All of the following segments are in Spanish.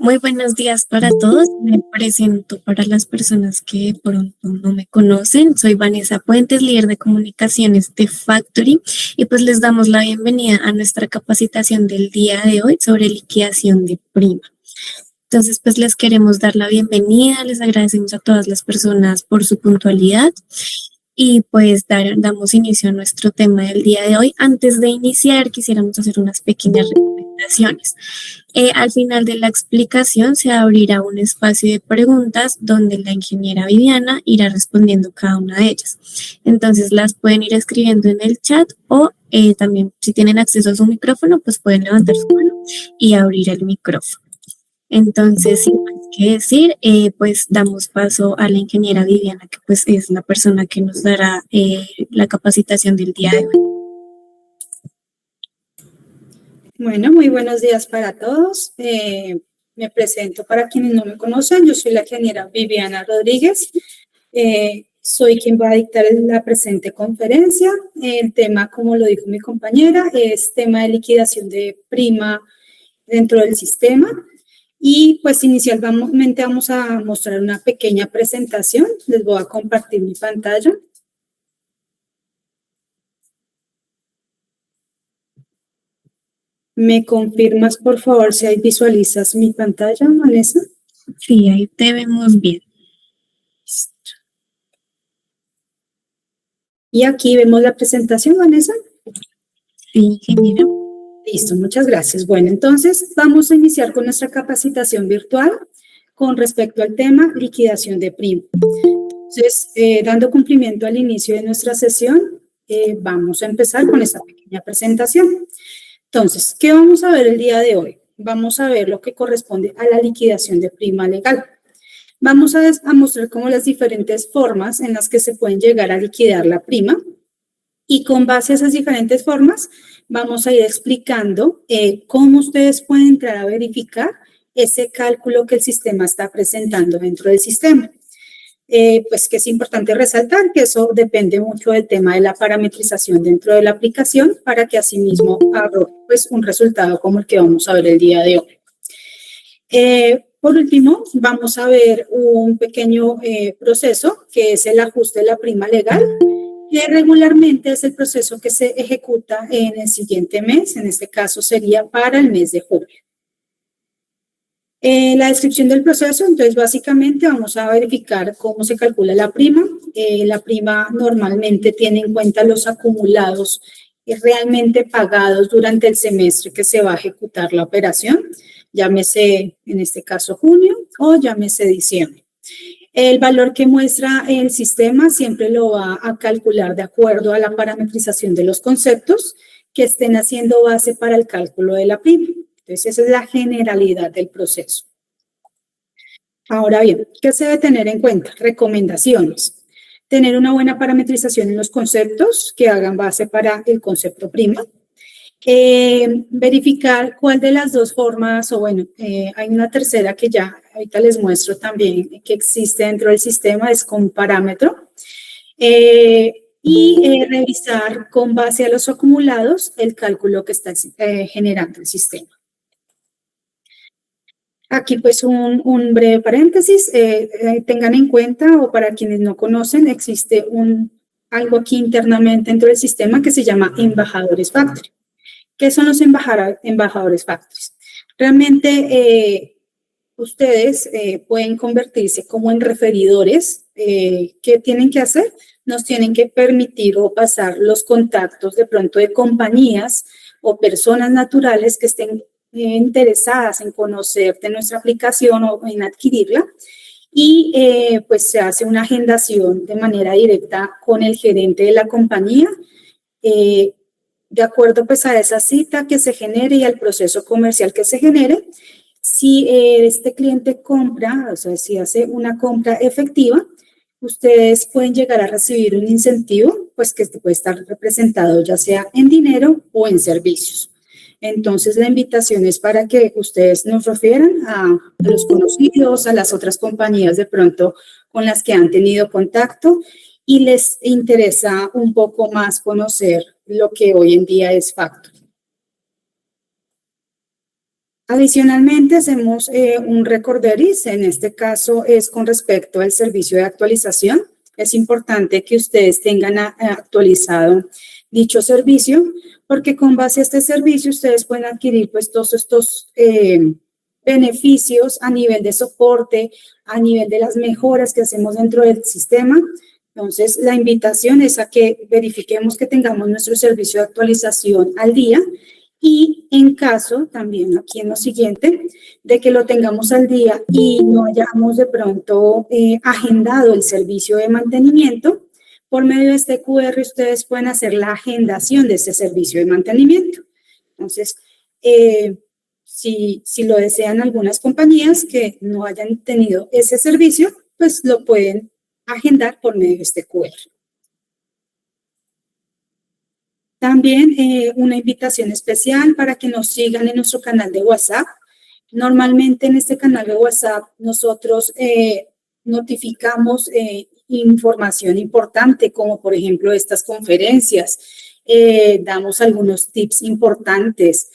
Muy buenos días para todos. Me presento para las personas que de pronto no me conocen. Soy Vanessa Puentes, líder de comunicaciones de Factory, y pues les damos la bienvenida a nuestra capacitación del día de hoy sobre liquidación de prima. Entonces, pues les queremos dar la bienvenida, les agradecemos a todas las personas por su puntualidad y pues damos inicio a nuestro tema del día de hoy. Antes de iniciar, quisiéramos hacer unas pequeñas recomendaciones. Al final de la explicación se abrirá un espacio de preguntas donde la ingeniera Viviana irá respondiendo cada una de ellas. Entonces las pueden ir escribiendo en el chat o también si tienen acceso a su micrófono, pues pueden levantar su mano y abrir el micrófono. Entonces, sin más que decir, pues damos paso a la ingeniera Viviana, que pues es la persona que nos dará la capacitación del día de hoy. Bueno, muy buenos días para todos. Me presento para quienes no me conocen. Yo soy la ingeniera Viviana Rodríguez. Soy quien va a dictar la presente conferencia. El tema, como lo dijo mi compañera, es tema de liquidación de prima dentro del sistema. Y pues inicialmente vamos a mostrar una pequeña presentación. Les voy a compartir mi pantalla. ¿Me confirmas, por favor, si ahí visualizas mi pantalla, Vanessa? Sí, ahí te vemos bien. Y aquí vemos la presentación, Vanessa. Sí, ingeniera. Listo, muchas gracias. Bueno, entonces vamos a iniciar con nuestra capacitación virtual con respecto al tema liquidación de prima. Entonces, dando cumplimiento al inicio de nuestra sesión, vamos a empezar con esta pequeña presentación. Entonces, ¿qué vamos a ver el día de hoy? Vamos a ver lo que corresponde a la liquidación de prima legal. Vamos a mostrar como las diferentes formas en las que se pueden llegar a liquidar la prima y con base a esas diferentes formas vamos a ir explicando cómo ustedes pueden entrar a verificar ese cálculo que el sistema está presentando dentro del sistema. Pues que es importante resaltar que eso depende mucho del tema de la parametrización dentro de la aplicación para que asimismo arroje pues, un resultado como el que vamos a ver el día de hoy. Por último, vamos a ver un pequeño proceso que es el ajuste de la prima legal, que regularmente es el proceso que se ejecuta en el siguiente mes, en este caso sería para el mes de julio. La descripción del proceso, entonces básicamente vamos a verificar cómo se calcula la prima. La prima normalmente tiene en cuenta los acumulados realmente pagados durante el semestre que se va a ejecutar la operación, llámese en este caso junio o llámese diciembre. El valor que muestra el sistema siempre lo va a calcular de acuerdo a la parametrización de los conceptos que estén haciendo base para el cálculo de la prima. Entonces, esa es la generalidad del proceso. Ahora bien, ¿qué se debe tener en cuenta? Recomendaciones. Tener una buena parametrización en los conceptos que hagan base para el concepto prima. Verificar cuál de las dos formas, o bueno, hay una tercera que ya ahorita les muestro también que existe dentro del sistema, es con parámetro. Y revisar con base a los acumulados el cálculo que está generando el sistema. Aquí pues un breve paréntesis, tengan en cuenta o para quienes no conocen, existe algo aquí internamente dentro del sistema que se llama embajadores Factory. ¿Qué son los embajadores Factory? Realmente ustedes pueden convertirse como en referidores. ¿Qué tienen que hacer? Nos tienen que permitir o pasar los contactos de pronto de compañías o personas naturales que estén interesadas en conocer de nuestra aplicación o en adquirirla y pues se hace una agendación de manera directa con el gerente de la compañía de acuerdo pues a esa cita que se genere y al proceso comercial que se genere. Si este cliente compra, o sea, si hace una compra efectiva, ustedes pueden llegar a recibir un incentivo, pues que puede estar representado ya sea en dinero o en servicios. Entonces, la invitación es para que ustedes nos refieran a los conocidos, a las otras compañías de pronto con las que han tenido contacto y les interesa un poco más conocer lo que hoy en día es Factory. Adicionalmente, hacemos un recorderis, en este caso es con respecto al servicio de actualización. Es importante que ustedes tengan actualizado dicho servicio, porque con base a este servicio ustedes pueden adquirir pues todos estos beneficios a nivel de soporte, a nivel de las mejoras que hacemos dentro del sistema. Entonces, la invitación es a que verifiquemos que tengamos nuestro servicio de actualización al día. Y en caso, también aquí en lo siguiente, de que lo tengamos al día y no hayamos de pronto agendado el servicio de mantenimiento, por medio de este QR ustedes pueden hacer la agendación de ese servicio de mantenimiento. Entonces, si lo desean algunas compañías que no hayan tenido ese servicio, pues lo pueden agendar por medio de este QR. También una invitación especial para que nos sigan en nuestro canal de WhatsApp. Normalmente en este canal de WhatsApp nosotros notificamos información importante, como por ejemplo estas conferencias. Damos algunos tips importantes.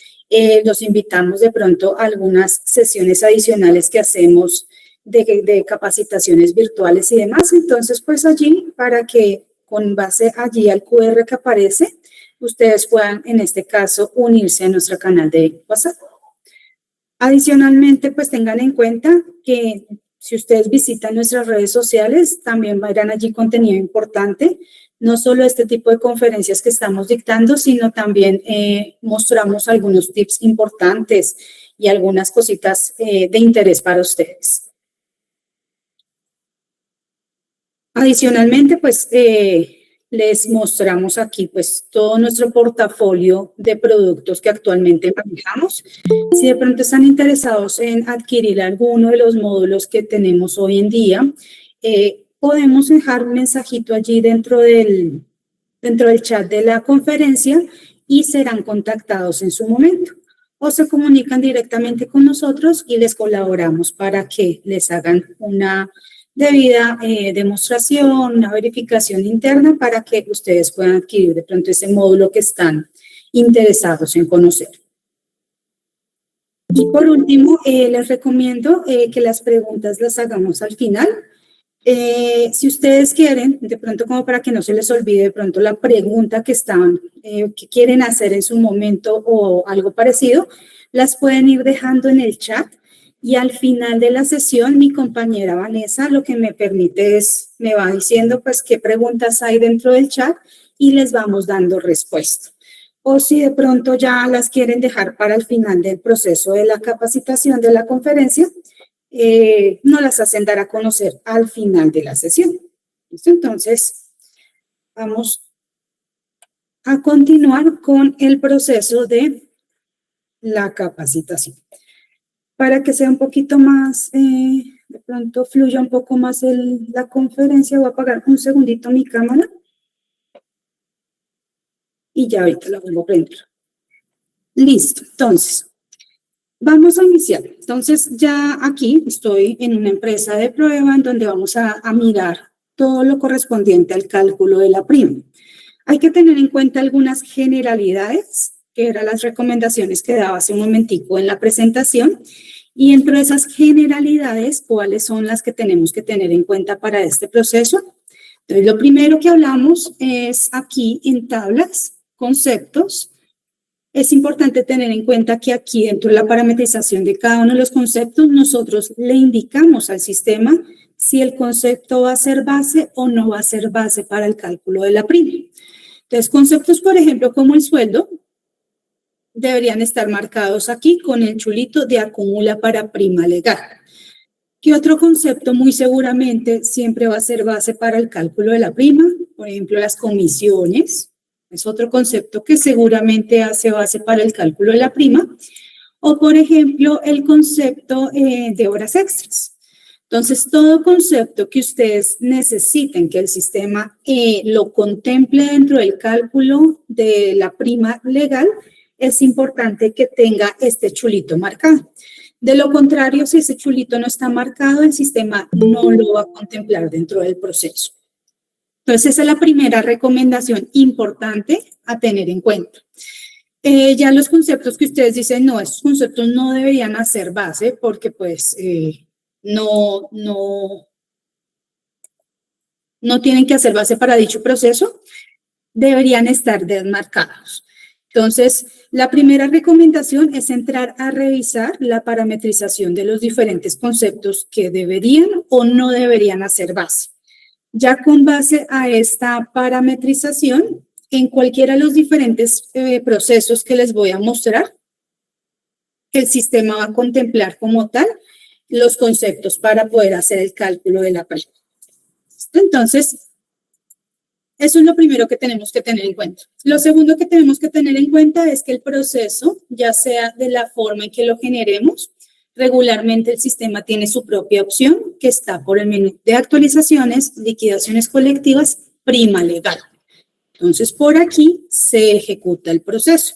Los invitamos de pronto a algunas sesiones adicionales que hacemos de capacitaciones virtuales y demás. Entonces, pues allí, para que con base allí al QR que aparece, ustedes puedan, en este caso, unirse a nuestro canal de WhatsApp. Adicionalmente, pues tengan en cuenta que si ustedes visitan nuestras redes sociales, también verán allí contenido importante, no solo este tipo de conferencias que estamos dictando, sino también mostramos algunos tips importantes y algunas cositas de interés para ustedes. Adicionalmente, pues les mostramos aquí pues todo nuestro portafolio de productos que actualmente manejamos. Si de pronto están interesados en adquirir alguno de los módulos que tenemos hoy en día, podemos dejar un mensajito allí dentro del chat de la conferencia y serán contactados en su momento. O se comunican directamente con nosotros y les colaboramos para que les hagan una debida demostración, una verificación interna para que ustedes puedan adquirir de pronto ese módulo que están interesados en conocer. Y por último, les recomiendo que las preguntas las hagamos al final. Si ustedes quieren, de pronto como para que no se les olvide de pronto la pregunta que que quieren hacer en su momento o algo parecido, las pueden ir dejando en el chat. Y al final de la sesión, mi compañera Vanessa lo que me permite es, me va diciendo pues qué preguntas hay dentro del chat y les vamos dando respuesta. O si de pronto ya las quieren dejar para el final del proceso de la capacitación de la conferencia, nos las hacen dar a conocer al final de la sesión. ¿Listo? Entonces, vamos a continuar con el proceso de la capacitación. Para que sea un poquito más, de pronto fluya un poco más la conferencia, voy a apagar un segundito mi cámara y ya ahorita la vuelvo a prender. Listo, entonces, vamos a iniciar. Entonces, ya aquí estoy en una empresa de prueba en donde vamos a mirar todo lo correspondiente al cálculo de la prima. Hay que tener en cuenta algunas generalidades, que eran las recomendaciones que daba hace un momentico en la presentación. Y entre esas generalidades, ¿cuáles son las que tenemos que tener en cuenta para este proceso? Entonces, lo primero que hablamos es aquí en tablas, conceptos. Es importante tener en cuenta que aquí dentro de la parametrización de cada uno de los conceptos, nosotros le indicamos al sistema si el concepto va a ser base o no va a ser base para el cálculo de la prima. Entonces, conceptos, por ejemplo, como el sueldo, deberían estar marcados aquí con el chulito de acumula para prima legal. ¿Qué otro concepto muy seguramente siempre va a ser base para el cálculo de la prima? Por ejemplo, las comisiones. Es otro concepto que seguramente hace base para el cálculo de la prima. O, por ejemplo, el concepto de horas extras. Entonces, todo concepto que ustedes necesiten que el sistema lo contemple dentro del cálculo de la prima legal, es importante que tenga este chulito marcado. De lo contrario, si ese chulito no está marcado, el sistema no lo va a contemplar dentro del proceso. Entonces, esa es la primera recomendación importante a tener en cuenta. Ya los conceptos que ustedes dicen, no, esos conceptos no deberían hacer base porque pues no tienen que hacer base para dicho proceso, deberían estar desmarcados. Entonces, la primera recomendación es entrar a revisar la parametrización de los diferentes conceptos que deberían o no deberían hacer base. Ya con base a esta parametrización, en cualquiera de los diferentes procesos que les voy a mostrar, el sistema va a contemplar como tal los conceptos para poder hacer el cálculo de la prima. Entonces, eso es lo primero que tenemos que tener en cuenta. Lo segundo que tenemos que tener en cuenta es que el proceso, ya sea de la forma en que lo generemos, regularmente el sistema tiene su propia opción que está por el menú de actualizaciones, liquidaciones colectivas, prima legal. Entonces, por aquí se ejecuta el proceso.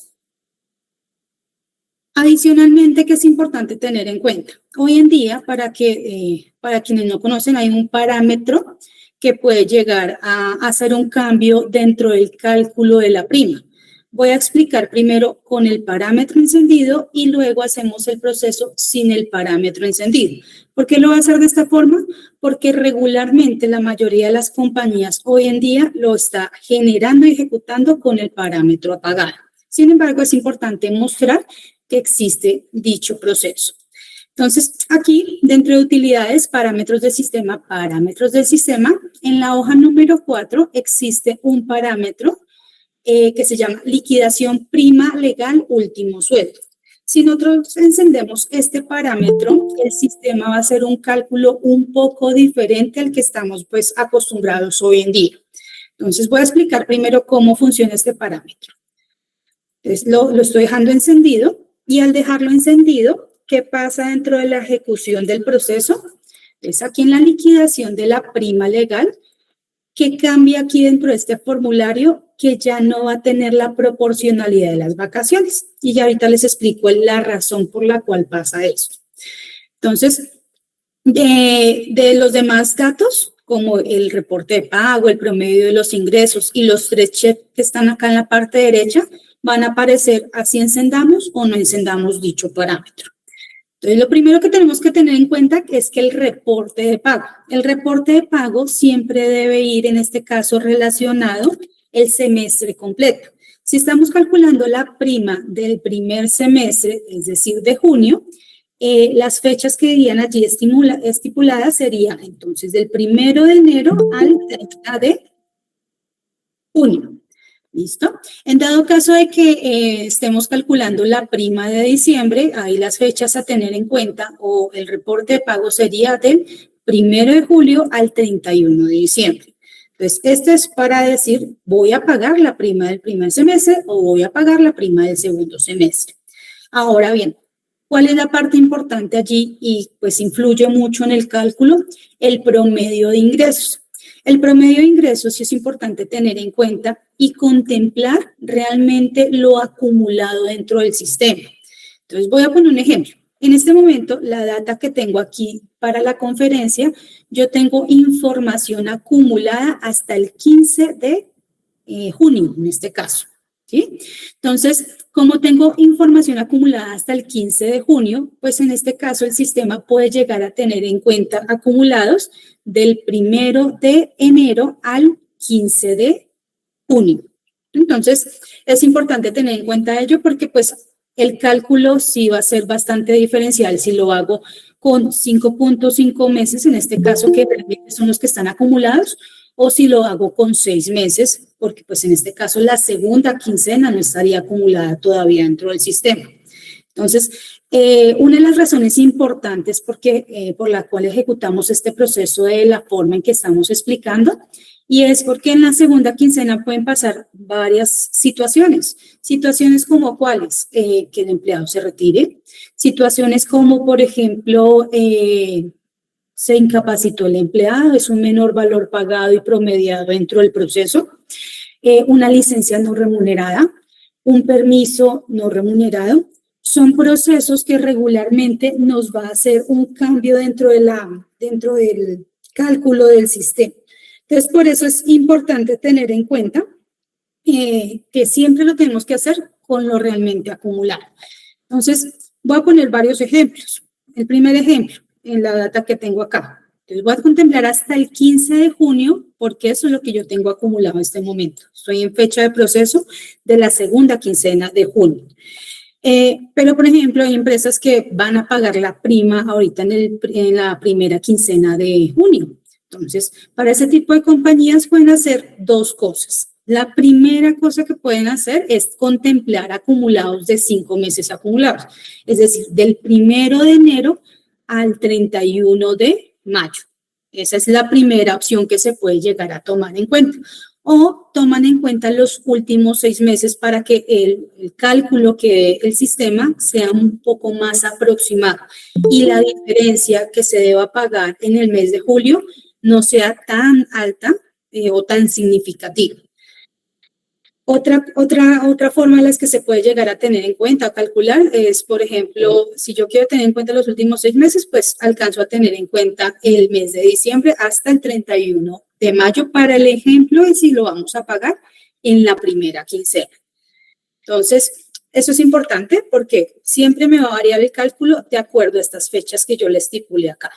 Adicionalmente, ¿qué es importante tener en cuenta? Hoy en día, para quienes no conocen, hay un parámetro que puede llegar a hacer un cambio dentro del cálculo de la prima. Voy a explicar primero con el parámetro encendido y luego hacemos el proceso sin el parámetro encendido. ¿Por qué lo voy a hacer de esta forma? Porque regularmente la mayoría de las compañías hoy en día lo está generando y ejecutando con el parámetro apagado. Sin embargo, es importante mostrar que existe dicho proceso. Entonces, aquí, dentro de utilidades, parámetros del sistema, en la hoja número 4 existe un parámetro que se llama liquidación prima legal último sueldo. Si nosotros encendemos este parámetro, el sistema va a hacer un cálculo un poco diferente al que estamos pues acostumbrados hoy en día. Entonces, voy a explicar primero cómo funciona este parámetro. Entonces, lo estoy dejando encendido y al dejarlo encendido, ¿qué pasa dentro de la ejecución del proceso? Entonces, aquí en la liquidación de la prima legal, ¿qué cambia aquí dentro de este formulario? Que ya no va a tener la proporcionalidad de las vacaciones. Y ya ahorita les explico la razón por la cual pasa eso. Entonces, de los demás datos, como el reporte de pago, el promedio de los ingresos y los 3 checks que están acá en la parte derecha, van a aparecer así encendamos o no encendamos dicho parámetro. Entonces, lo primero que tenemos que tener en cuenta es que el reporte de pago siempre debe ir, en este caso, relacionado el semestre completo. Si estamos calculando la prima del primer semestre, es decir, de junio, las fechas que irían allí estipuladas serían entonces del 1 de enero al 30 de junio. ¿Listo? En dado caso de que estemos calculando la prima de diciembre, ahí las fechas a tener en cuenta o el reporte de pago sería del 1 de julio al 31 de diciembre. Entonces, este es para decir, voy a pagar la prima del primer semestre o voy a pagar la prima del segundo semestre. Ahora bien, ¿cuál es la parte importante allí y pues influye mucho en el cálculo? El promedio de ingresos. El promedio de ingresos sí es importante tener en cuenta y contemplar realmente lo acumulado dentro del sistema. Entonces, voy a poner un ejemplo. En este momento, la data que tengo aquí para la conferencia, yo tengo información acumulada hasta el 15 de junio, en este caso. ¿Sí? Entonces, como tengo información acumulada hasta el 15 de junio, pues en este caso el sistema puede llegar a tener en cuenta acumulados del 1 de enero al 15 de junio. Entonces, es importante tener en cuenta ello porque pues el cálculo sí va a ser bastante diferencial si lo hago con 5.5 meses, en este caso que realmente son los que están acumulados, o si lo hago con 6 meses, porque pues en este caso la segunda quincena no estaría acumulada todavía dentro del sistema. Entonces, una de las razones importantes por la cual ejecutamos este proceso de la forma en que estamos explicando, y es porque en la segunda quincena pueden pasar varias situaciones. Situaciones como cuáles, que el empleado se retire. Situaciones como, por ejemplo, se incapacitó el empleado, es un menor valor pagado y promediado dentro del proceso. Una licencia no remunerada, un permiso no remunerado. Son procesos que regularmente nos va a hacer un cambio dentro del cálculo del sistema. Entonces, por eso es importante tener en cuenta que siempre lo tenemos que hacer con lo realmente acumulado. Entonces, voy a poner varios ejemplos. El primer ejemplo, en la data que tengo acá. Entonces, voy a contemplar hasta el 15 de junio, porque eso es lo que yo tengo acumulado en este momento. Estoy en fecha de proceso de la segunda quincena de junio. Pero, por ejemplo, hay empresas que van a pagar la prima ahorita en la primera quincena de junio. Entonces, para ese tipo de compañías pueden hacer dos cosas. La primera cosa que pueden hacer es contemplar acumulados de 5 meses acumulados, es decir, del 1 de enero al 31 de mayo. Esa es la primera opción que se puede llegar a tomar en cuenta. O toman en cuenta los últimos 6 meses para que el cálculo que dé el sistema sea un poco más aproximado y la diferencia que se deba pagar en el mes de julio no sea tan alta o tan significativa. Otra forma en la que se puede llegar a tener en cuenta o calcular es, por ejemplo, si yo quiero tener en cuenta los últimos 6 meses, pues alcanzo a tener en cuenta el mes de diciembre hasta el 31 de mayo para el ejemplo de si lo vamos a pagar en la primera quincena. Entonces, eso es importante porque siempre me va a variar el cálculo de acuerdo a estas fechas que yo le estipulé acá.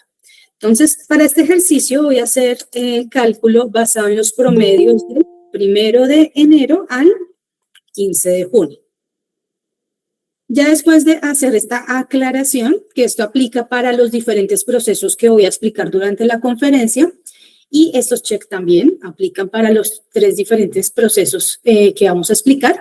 Entonces, para este ejercicio voy a hacer el cálculo basado en los promedios del 1 de enero al 15 de junio. Ya después de hacer esta aclaración, que esto aplica para los diferentes procesos que voy a explicar durante la conferencia, y estos checks también aplican para los 3 diferentes procesos que vamos a explicar.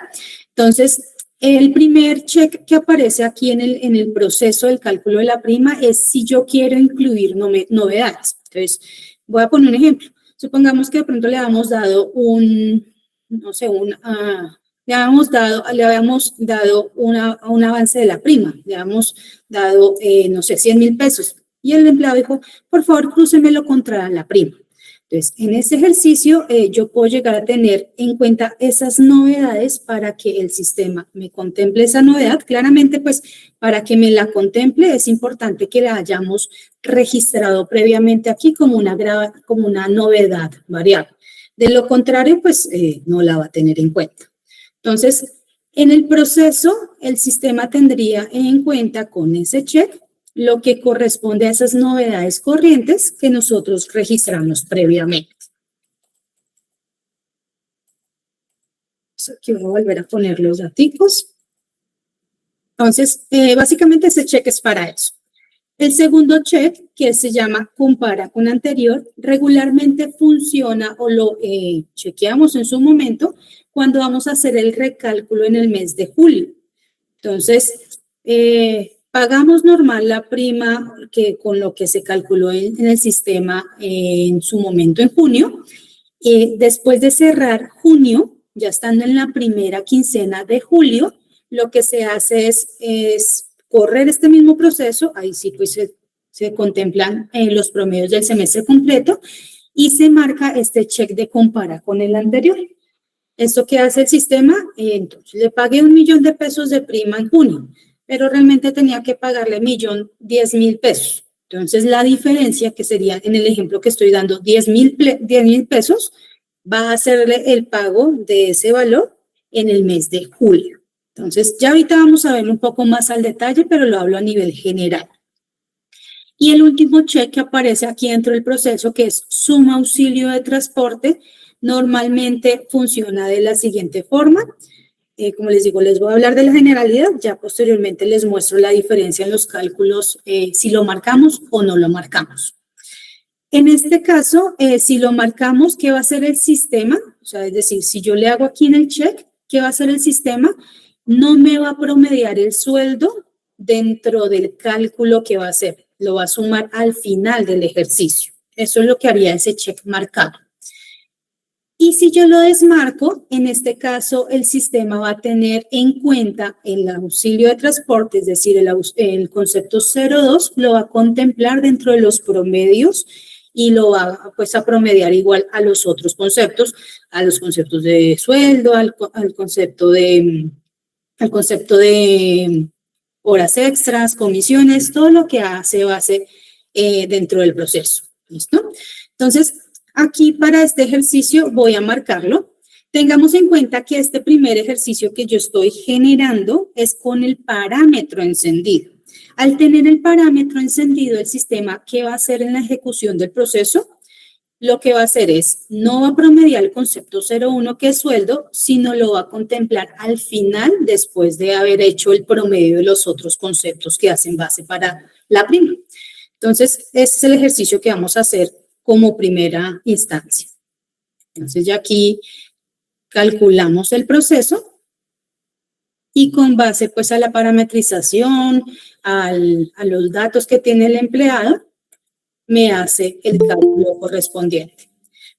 Entonces, el primer check que aparece aquí en el proceso del cálculo de la prima es si yo quiero incluir novedades. Entonces, voy a poner un ejemplo. Supongamos que de pronto le habíamos dado le habíamos dado un avance de la prima, le habíamos dado, 100,000 pesos. Y el empleado dijo, por favor, crúcemelo contra la prima. Entonces, en este ejercicio, yo puedo llegar a tener en cuenta esas novedades para que el sistema me contemple esa novedad. Claramente, pues, para que me la contemple es importante que la hayamos registrado previamente aquí como una novedad variable. De lo contrario, pues, no la va a tener en cuenta. Entonces, en el proceso, el sistema tendría en cuenta con ese check lo que corresponde a esas novedades corrientes que nosotros registramos previamente. Aquí voy a volver a poner los datos. Entonces, básicamente ese check es para eso. El segundo check, que se llama compara con anterior, regularmente funciona o lo chequeamos en su momento cuando vamos a hacer el recálculo en el mes de julio. Entonces, pagamos normal la prima con lo que se calculó en el sistema en su momento en junio. Después de cerrar junio, ya estando en la primera quincena de julio, lo que se hace es correr este mismo proceso, ahí sí pues se contemplan los promedios del semestre completo y se marca este check de compara con el anterior. ¿Esto qué hace el sistema? Entonces le pagué 1,000,000 de pesos de prima en junio, pero realmente tenía que pagarle 1,010,000 pesos. Entonces la diferencia, que sería en el ejemplo que estoy dando 10,000 pesos, va a hacerle el pago de ese valor en el mes de julio. Entonces, ya ahorita vamos a ver un poco más al detalle, pero lo hablo a nivel general. Y el último check que aparece aquí dentro del proceso, que es suma auxilio de transporte, normalmente funciona de la siguiente forma. Como les digo, les voy a hablar de la generalidad, ya posteriormente les muestro la diferencia en los cálculos, si lo marcamos o no lo marcamos. En este caso, si lo marcamos, ¿qué va a hacer el sistema? O sea, es decir, si yo le hago aquí en el check, ¿qué va a hacer el sistema? No me va a promediar el sueldo dentro del cálculo que va a hacer. Lo va a sumar al final del ejercicio. Eso es lo que haría ese check marcado. Y si yo lo desmarco, en este caso el sistema va a tener en cuenta el auxilio de transporte, es decir, el concepto 02 lo va a contemplar dentro de los promedios y lo va pues a promediar igual a los otros conceptos, a los conceptos de sueldo, al concepto de horas extras, comisiones, todo lo que se base dentro del proceso. ¿Listo? Entonces, aquí para este ejercicio voy a marcarlo. Tengamos en cuenta que este primer ejercicio que yo estoy generando es con el parámetro encendido. Al tener el parámetro encendido, el sistema, ¿qué va a hacer en la ejecución del proceso? Lo que va a hacer es, no va a promediar el concepto 0,1 que es sueldo, sino lo va a contemplar al final, después de haber hecho el promedio de los otros conceptos que hacen base para la prima. Entonces, ese es el ejercicio que vamos a hacer como primera instancia. Entonces, ya aquí calculamos el proceso y con base pues a la parametrización, a los datos que tiene el empleado, me hace el cálculo correspondiente.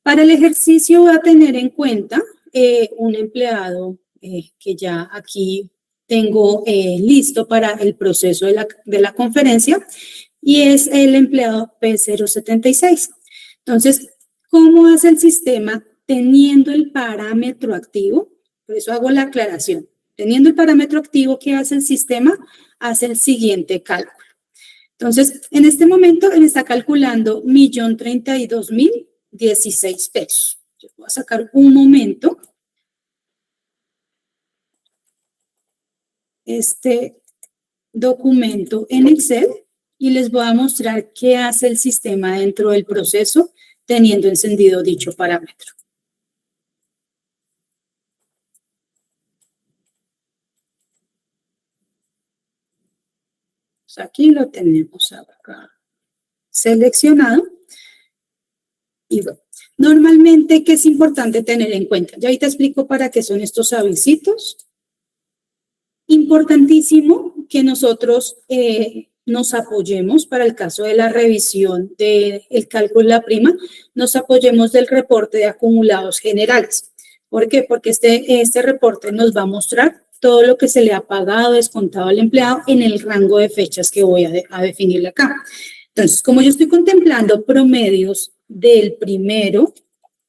Para el ejercicio voy a tener en cuenta un empleado que ya aquí tengo listo para el proceso de la conferencia y es el empleado P076. Entonces, ¿cómo hace el sistema teniendo el parámetro activo? Por eso hago la aclaración. Teniendo el parámetro activo, ¿qué hace el sistema? Hace el siguiente cálculo. Entonces, en este momento, él está calculando 1.032.016 pesos. Yo voy a sacar un momento este documento en Excel y les voy a mostrar qué hace el sistema dentro del proceso teniendo encendido dicho parámetro. Pues aquí lo tenemos acá seleccionado. Y bueno, normalmente, ¿qué es importante tener en cuenta? Ya ahorita explico para qué son estos avisitos. Importantísimo que nosotros nos apoyemos para el caso de la revisión del cálculo de la prima, nos apoyemos del reporte de acumulados generales. ¿Por qué? Porque este reporte nos va a mostrar todo lo que se le ha pagado, descontado al empleado en el rango de fechas que voy a definirle acá. Entonces, como yo estoy contemplando promedios del 1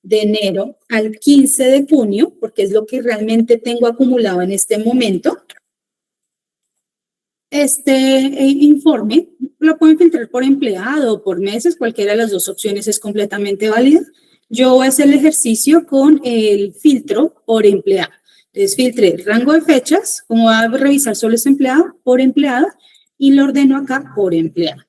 de enero al 15 de junio, porque es lo que realmente tengo acumulado en este momento, este informe lo pueden filtrar por empleado o por meses, cualquiera de las dos opciones es completamente válida. Yo voy a hacer el ejercicio con el filtro por empleado. Entonces, filtré el rango de fechas, como va a revisar solo ese empleado, por empleado, y lo ordeno acá por empleado.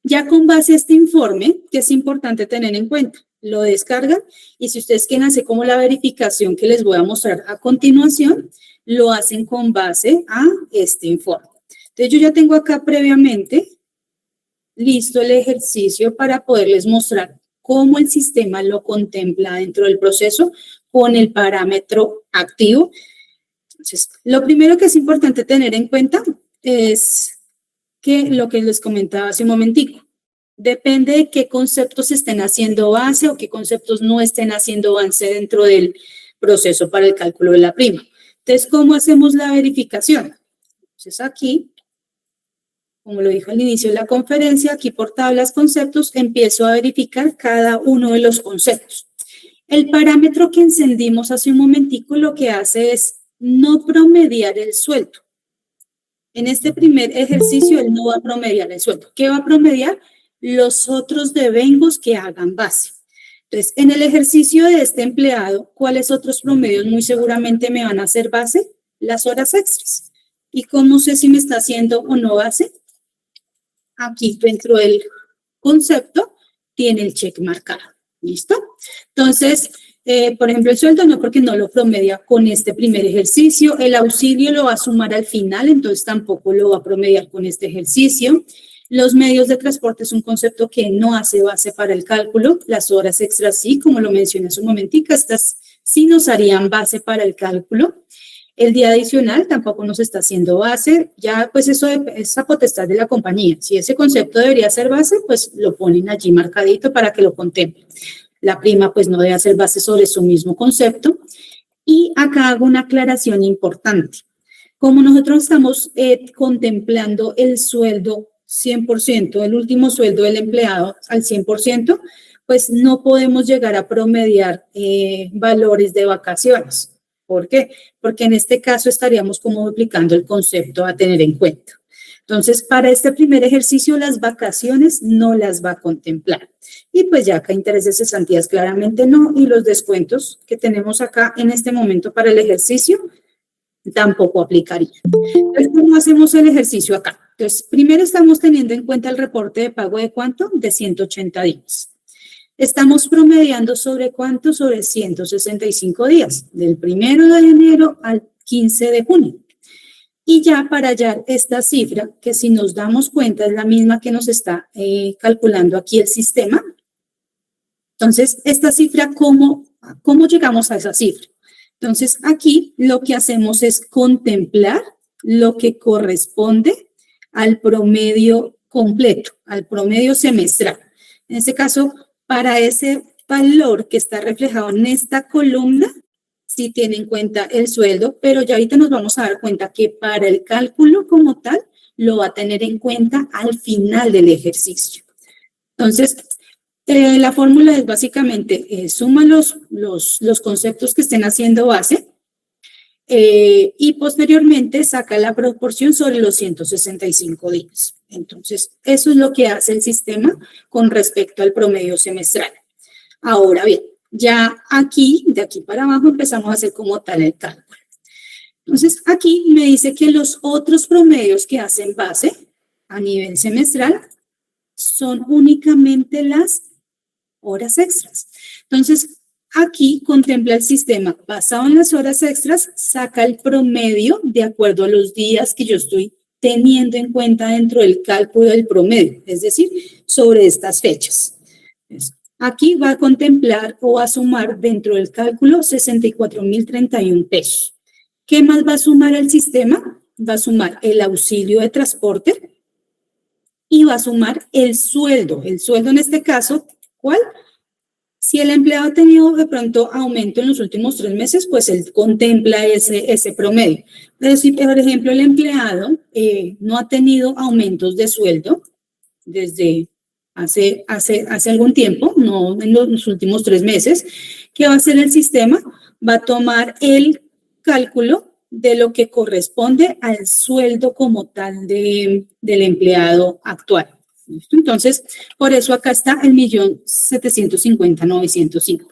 Ya con base a este informe, que es importante tener en cuenta, lo descargan y si ustedes quieren hacer como la verificación que les voy a mostrar a continuación, lo hacen con base a este informe. Entonces, yo ya tengo acá previamente listo el ejercicio para poderles mostrar cómo el sistema lo contempla dentro del proceso con el parámetro activo. Entonces, lo primero que es importante tener en cuenta es que lo que les comentaba hace un momentico, depende de qué conceptos estén haciendo base o qué conceptos no estén haciendo base dentro del proceso para el cálculo de la prima. Entonces, ¿cómo hacemos la verificación? Entonces, aquí, como lo dijo al inicio de la conferencia, aquí por tablas conceptos, empiezo a verificar cada uno de los conceptos. El parámetro que encendimos hace un momentico lo que hace es no promediar el sueldo. En este primer ejercicio, él no va a promediar el sueldo. ¿Qué va a promediar? Los otros devengos que hagan base. Entonces, en el ejercicio de este empleado, ¿cuáles otros promedios muy seguramente me van a hacer base? Las horas extras. ¿Y cómo sé si me está haciendo o no base? Aquí dentro del concepto tiene el check marcado. ¿Listo? Entonces, por ejemplo, el sueldo no, porque no lo promedia con este primer ejercicio. El auxilio lo va a sumar al final, entonces tampoco lo va a promediar con este ejercicio. Los medios de transporte es un concepto que no hace base para el cálculo. Las horas extras sí, como lo mencioné hace un momentico, estas sí nos harían base para el cálculo. El día adicional tampoco nos está haciendo base. Ya, pues eso es a potestad de la compañía. Si ese concepto debería ser base, pues lo ponen allí marcadito para que lo contemplen. La prima, pues no debe hacer base sobre su mismo concepto. Y acá hago una aclaración importante. Como nosotros estamos contemplando el sueldo 100%, el último sueldo del empleado al 100%, pues no podemos llegar a promediar valores de vacaciones. ¿Por qué? Porque en este caso estaríamos como duplicando el concepto a tener en cuenta. Entonces, para este primer ejercicio, las vacaciones no las va a contemplar. Y pues ya acá intereses y cesantías claramente no, y los descuentos que tenemos acá en este momento para el ejercicio tampoco aplicaría. Entonces, ¿cómo hacemos el ejercicio acá? Entonces, primero estamos teniendo en cuenta el reporte de pago de ¿cuánto? De 180 días. Estamos promediando sobre ¿cuánto? Sobre 165 días, del 1 de enero al 15 de junio. Y ya para hallar esta cifra, que si nos damos cuenta es la misma que nos está calculando aquí el sistema. Entonces, esta cifra, ¿cómo llegamos a esa cifra? Entonces, aquí lo que hacemos es contemplar lo que corresponde al promedio completo, al promedio semestral. En este caso, para ese valor que está reflejado en esta columna, sí tiene en cuenta el sueldo, pero ya ahorita nos vamos a dar cuenta que para el cálculo como tal, lo va a tener en cuenta al final del ejercicio. Entonces, la fórmula es básicamente suma los conceptos que estén haciendo base y posteriormente saca la proporción sobre los 165 días. Entonces, eso es lo que hace el sistema con respecto al promedio semestral. Ahora bien, ya aquí, de aquí para abajo, empezamos a hacer como tal el cálculo. Entonces, aquí me dice que los otros promedios que hacen base a nivel semestral son únicamente las horas extras. Entonces, aquí contempla el sistema basado en las horas extras, saca el promedio de acuerdo a los días que yo estoy teniendo en cuenta dentro del cálculo del promedio, es decir, sobre estas fechas. Aquí va a contemplar o a sumar dentro del cálculo 64.031 pesos. ¿Qué más va a sumar el sistema? Va a sumar el auxilio de transporte y va a sumar el sueldo. El sueldo en este caso, ¿cuál? Si el empleado ha tenido de pronto aumento en los últimos 3 meses, pues él contempla ese promedio. Pero si, por ejemplo, el empleado no ha tenido aumentos de sueldo desde hace algún tiempo, no en los últimos 3 meses, ¿qué va a hacer el sistema? Va a tomar el cálculo de lo que corresponde al sueldo como tal del empleado actual. Entonces, por eso acá está el 1.750.905.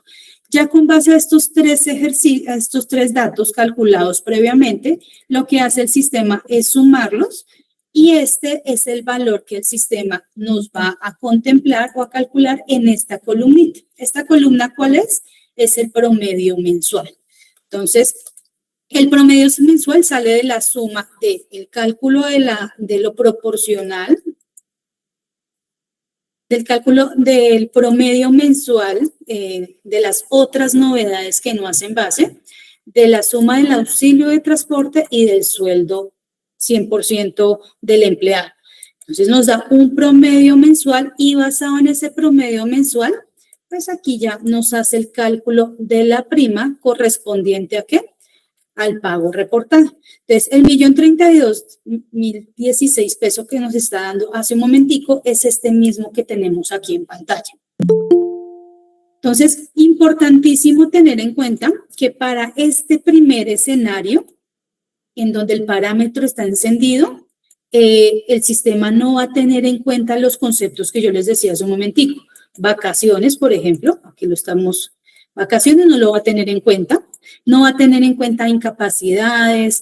Ya con base a estos 3 datos calculados previamente, lo que hace el sistema es sumarlos y este es el valor que el sistema nos va a contemplar o a calcular en esta columnita. ¿Esta columna cuál es? Es el promedio mensual. Entonces, el promedio mensual sale de la suma del cálculo de lo proporcional, del cálculo del promedio mensual, de las otras novedades que no hacen base, de la suma del auxilio de transporte y del sueldo 100% del empleado. Entonces nos da un promedio mensual y basado en ese promedio mensual, pues aquí ya nos hace el cálculo de la prima correspondiente a ¿qué? Al pago reportado. Entonces, el 1.032.016 pesos que nos está dando hace un momentico es este mismo que tenemos aquí en pantalla. Entonces, importantísimo tener en cuenta que para este primer escenario, en donde el parámetro está encendido, el sistema no va a tener en cuenta los conceptos que yo les decía hace un momentico. Vacaciones, por ejemplo, aquí lo estamos, vacaciones no lo va a tener en cuenta. No va a tener en cuenta incapacidades,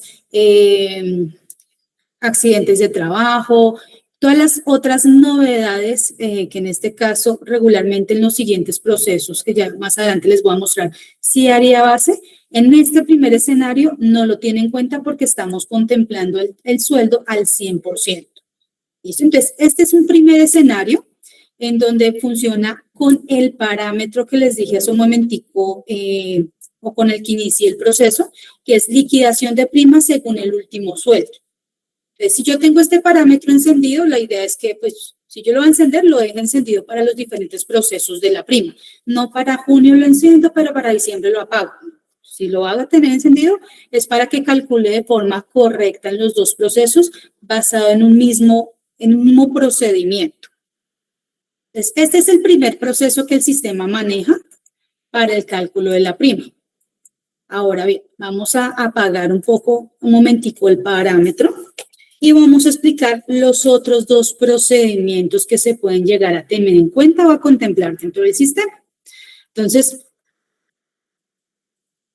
accidentes de trabajo, todas las otras novedades que en este caso regularmente en los siguientes procesos que ya más adelante les voy a mostrar si haría base. En este primer escenario no lo tiene en cuenta porque estamos contemplando el sueldo al 100%. ¿Listo? Entonces, este es un primer escenario en donde funciona con el parámetro que les dije hace un momentico, o con el que inicié el proceso, que es liquidación de primas según el último sueldo. Entonces, si yo tengo este parámetro encendido, la idea es que, pues, si yo lo voy a encender, lo dejo encendido para los diferentes procesos de la prima. No para junio lo enciendo, pero para diciembre lo apago. Si lo hago tener encendido, es para que calcule de forma correcta en los dos procesos, basado en un mismo procedimiento. Entonces, este es el primer proceso que el sistema maneja para el cálculo de la prima. Ahora bien, vamos a apagar un momentico el parámetro Y vamos a explicar los otros dos procedimientos que se pueden llegar a tener en cuenta o a contemplar dentro del sistema. Entonces,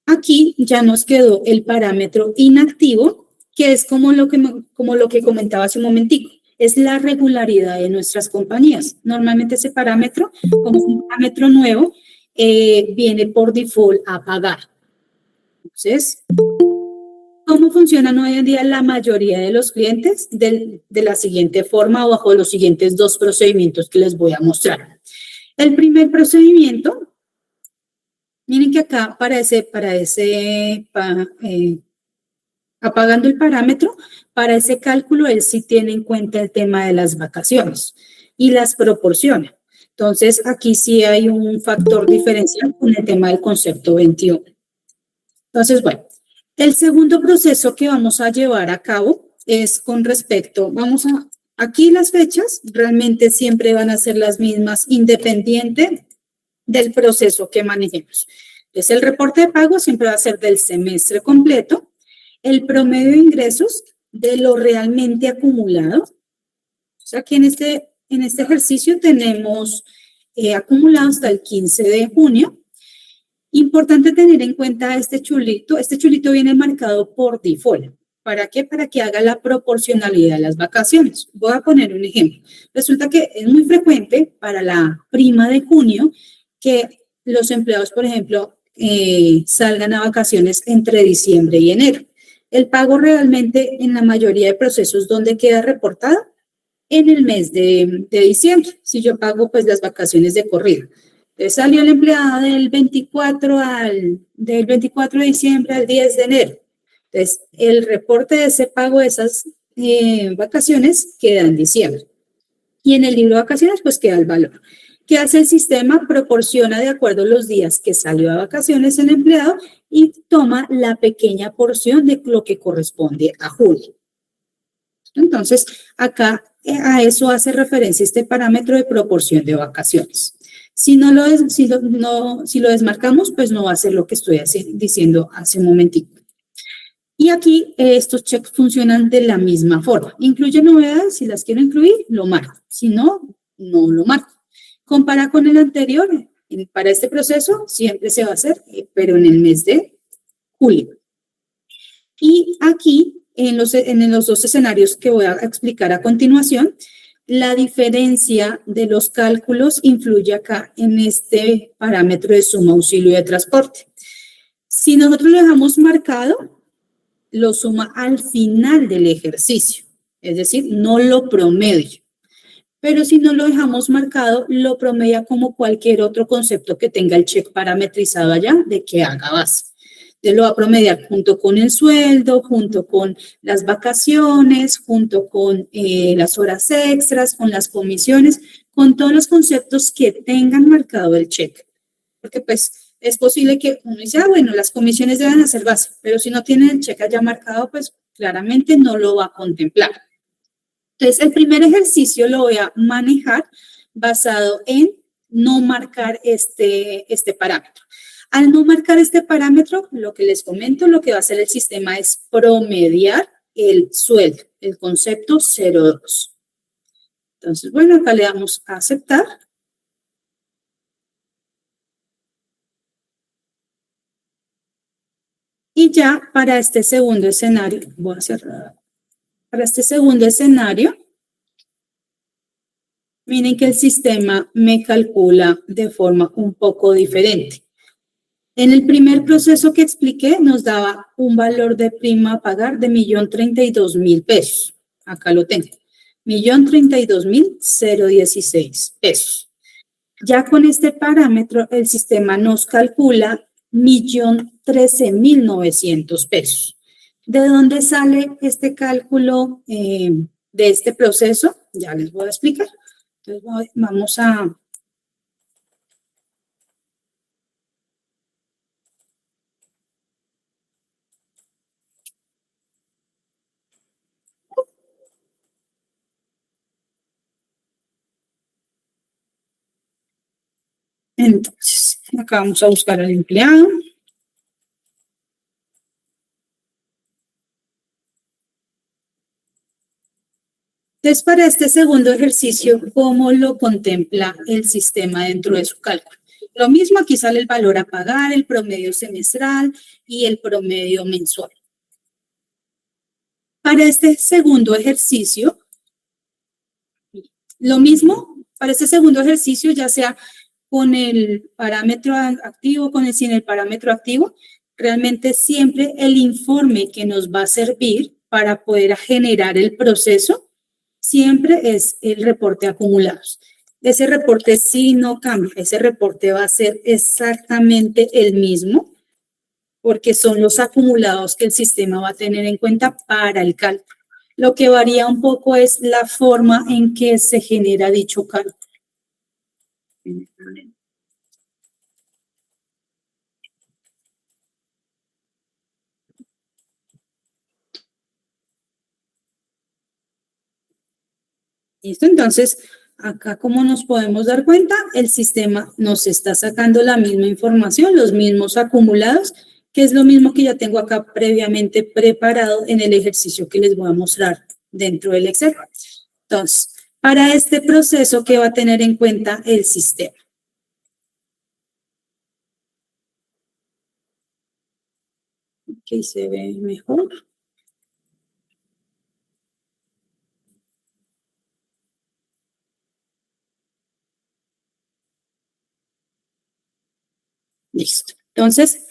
aquí ya nos quedó el parámetro inactivo, que es como lo que comentaba hace un momentico. Es la regularidad de nuestras compañías. Normalmente ese parámetro, como es un parámetro nuevo, viene por default a pagar. Entonces, ¿cómo funcionan hoy en día la mayoría de los clientes? De la siguiente forma o bajo los siguientes dos procedimientos que les voy a mostrar. El primer procedimiento, miren que acá apagando el parámetro, para ese cálculo él sí tiene en cuenta el tema de las vacaciones y las proporciona. Entonces, aquí sí hay un factor diferencial con el tema del concepto 21. Entonces, bueno, el segundo proceso que vamos a llevar a cabo es con respecto, aquí las fechas realmente siempre van a ser las mismas, independiente del proceso que manejemos. Entonces, el reporte de pago siempre va a ser del semestre completo, el promedio de ingresos de lo realmente acumulado. O sea, que en este ejercicio tenemos acumulado hasta el 15 de junio. Importante tener en cuenta este chulito. Este chulito viene marcado por default. ¿Para qué? Para que haga la proporcionalidad de las vacaciones. Voy a poner un ejemplo. Resulta que es muy frecuente para la prima de junio que los empleados, por ejemplo, salgan a vacaciones entre diciembre y enero. El pago realmente en la mayoría de procesos, ¿dónde queda reportado? En el mes de diciembre, si yo pago pues las vacaciones de corrido. Entonces salió el empleado del 24 de diciembre al 10 de enero. Entonces, el reporte de ese pago de esas vacaciones queda en diciembre. Y en el libro de vacaciones, pues queda el valor. ¿Qué hace el sistema? Proporciona de acuerdo a los días que salió a vacaciones el empleado y toma la pequeña porción de lo que corresponde a julio. Entonces, acá a eso hace referencia este parámetro de proporción de vacaciones. Si lo desmarcamos, pues no va a ser lo que estoy diciendo hace un momentito. Y aquí estos checks funcionan de la misma forma. Incluye novedades, si las quiero incluir, lo marco. Si no, no lo marco. Compara con el anterior, para este proceso siempre se va a hacer, pero en el mes de julio. Y aquí, en los dos escenarios que voy a explicar a continuación, la diferencia de los cálculos influye acá en este parámetro de suma, auxilio de transporte. Si nosotros lo dejamos marcado, lo suma al final del ejercicio, es decir, no lo promedia. Pero si no lo dejamos marcado, lo promedia como cualquier otro concepto que tenga el check parametrizado allá de que haga base. Entonces lo va a promediar junto con el sueldo, junto con las vacaciones, junto con las horas extras, con las comisiones, con todos los conceptos que tengan marcado el check. Porque pues es posible que uno dice, bueno, las comisiones deben hacer base, pero si no tienen el check allá marcado, pues claramente no lo va a contemplar. Entonces, el primer ejercicio lo voy a manejar basado en no marcar este parámetro. Al no marcar este parámetro, lo que les comento, lo que va a hacer el sistema es promediar el sueldo, el concepto 02. Entonces, bueno, acá le damos a aceptar. Y ya para este segundo escenario, voy a cerrar. Para este segundo escenario, miren que el sistema me calcula de forma un poco diferente. En el primer proceso que expliqué, nos daba un valor de prima a pagar de 1.032.000 pesos. Acá lo tengo. 1.032.016 pesos. Ya con este parámetro, el sistema nos calcula 1.013.900 pesos. ¿De dónde sale este cálculo de este proceso? Ya les voy a explicar. Entonces, vamos a... Entonces, acá vamos a buscar al empleado. Entonces, para este segundo ejercicio, ¿cómo lo contempla el sistema dentro de su cálculo? Lo mismo, aquí sale el valor a pagar, el promedio semestral y el promedio mensual. Para este segundo ejercicio, lo mismo, para este segundo ejercicio, ya sea con el parámetro activo, sin el parámetro activo, realmente siempre el informe que nos va a servir para poder generar el proceso, siempre es el reporte acumulados. Ese reporte sí no cambia, ese reporte va a ser exactamente el mismo, porque son los acumulados que el sistema va a tener en cuenta para el cálculo. Lo que varía un poco es la forma en que se genera dicho cálculo. ¿Listo? Entonces, acá como nos podemos dar cuenta, el sistema nos está sacando la misma información, los mismos acumulados, que es lo mismo que ya tengo acá previamente preparado en el ejercicio que les voy a mostrar dentro del Excel. Entonces, para este proceso, ¿qué va a tener en cuenta el sistema? Ok, se ve mejor. Listo. Entonces,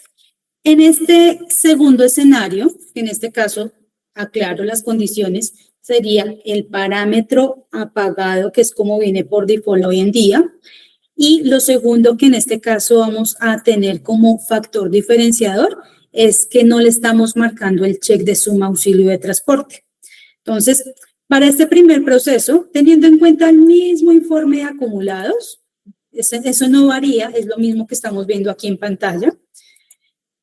en este segundo escenario, en este caso, aclaro las condiciones, sería el parámetro apagado, que es como viene por default hoy en día, y lo segundo que en este caso vamos a tener como factor diferenciador es que no le estamos marcando el check de suma auxilio de transporte. Entonces, para este primer proceso, teniendo en cuenta el mismo informe de acumulados, eso no varía, es lo mismo que estamos viendo aquí en pantalla,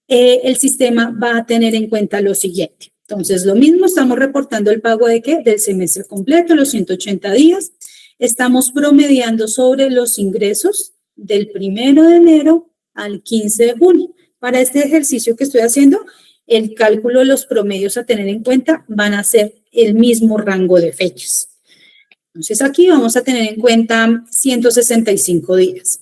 el sistema va a tener en cuenta lo siguiente. Entonces, lo mismo, estamos reportando el pago de ¿qué? Del semestre completo, los 180 días. Estamos promediando sobre los ingresos del 1 de enero al 15 de junio. Para este ejercicio que estoy haciendo, el cálculo de los promedios a tener en cuenta van a ser el mismo rango de fechas. Entonces, aquí vamos a tener en cuenta 165 días.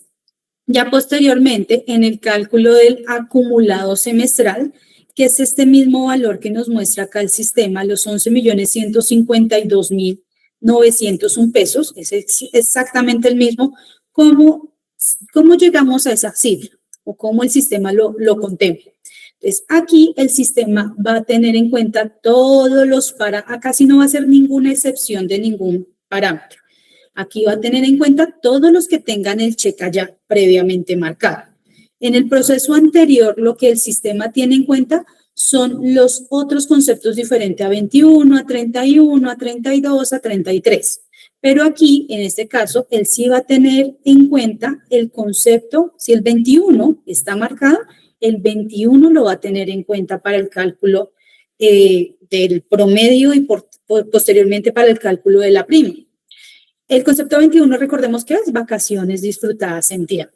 Ya posteriormente, en el cálculo del acumulado semestral, que es este mismo valor que nos muestra acá el sistema, los 11.152.901 pesos, es exactamente el mismo. ¿Cómo llegamos a esa cifra? ¿O cómo el sistema lo contempla? Entonces, aquí el sistema va a tener en cuenta todos los parámetros, acá sí no va a ser ninguna excepción de ningún parámetro. Aquí va a tener en cuenta todos los que tengan el cheque ya previamente marcado. En el proceso anterior, lo que el sistema tiene en cuenta son los otros conceptos diferentes a 21, a 31, a 32, a 33. Pero aquí, en este caso, él sí va a tener en cuenta el concepto, si el 21 está marcado, el 21 lo va a tener en cuenta para el cálculo del promedio y posteriormente para el cálculo de la prima. El concepto 21, recordemos que es vacaciones disfrutadas en tiempo.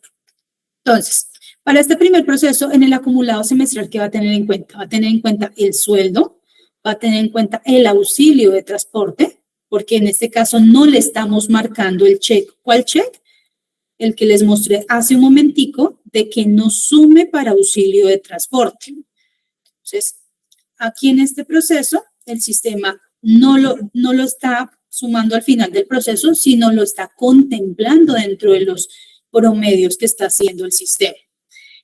Entonces, para este primer proceso, en el acumulado semestral, ¿qué va a tener en cuenta? Va a tener en cuenta el sueldo, va a tener en cuenta el auxilio de transporte, porque en este caso no le estamos marcando el cheque. ¿Cuál cheque? El que les mostré hace un momentico, de que no sume para auxilio de transporte. Entonces, aquí en este proceso, el sistema no lo está sumando al final del proceso, sino lo está contemplando dentro de los promedios que está haciendo el sistema.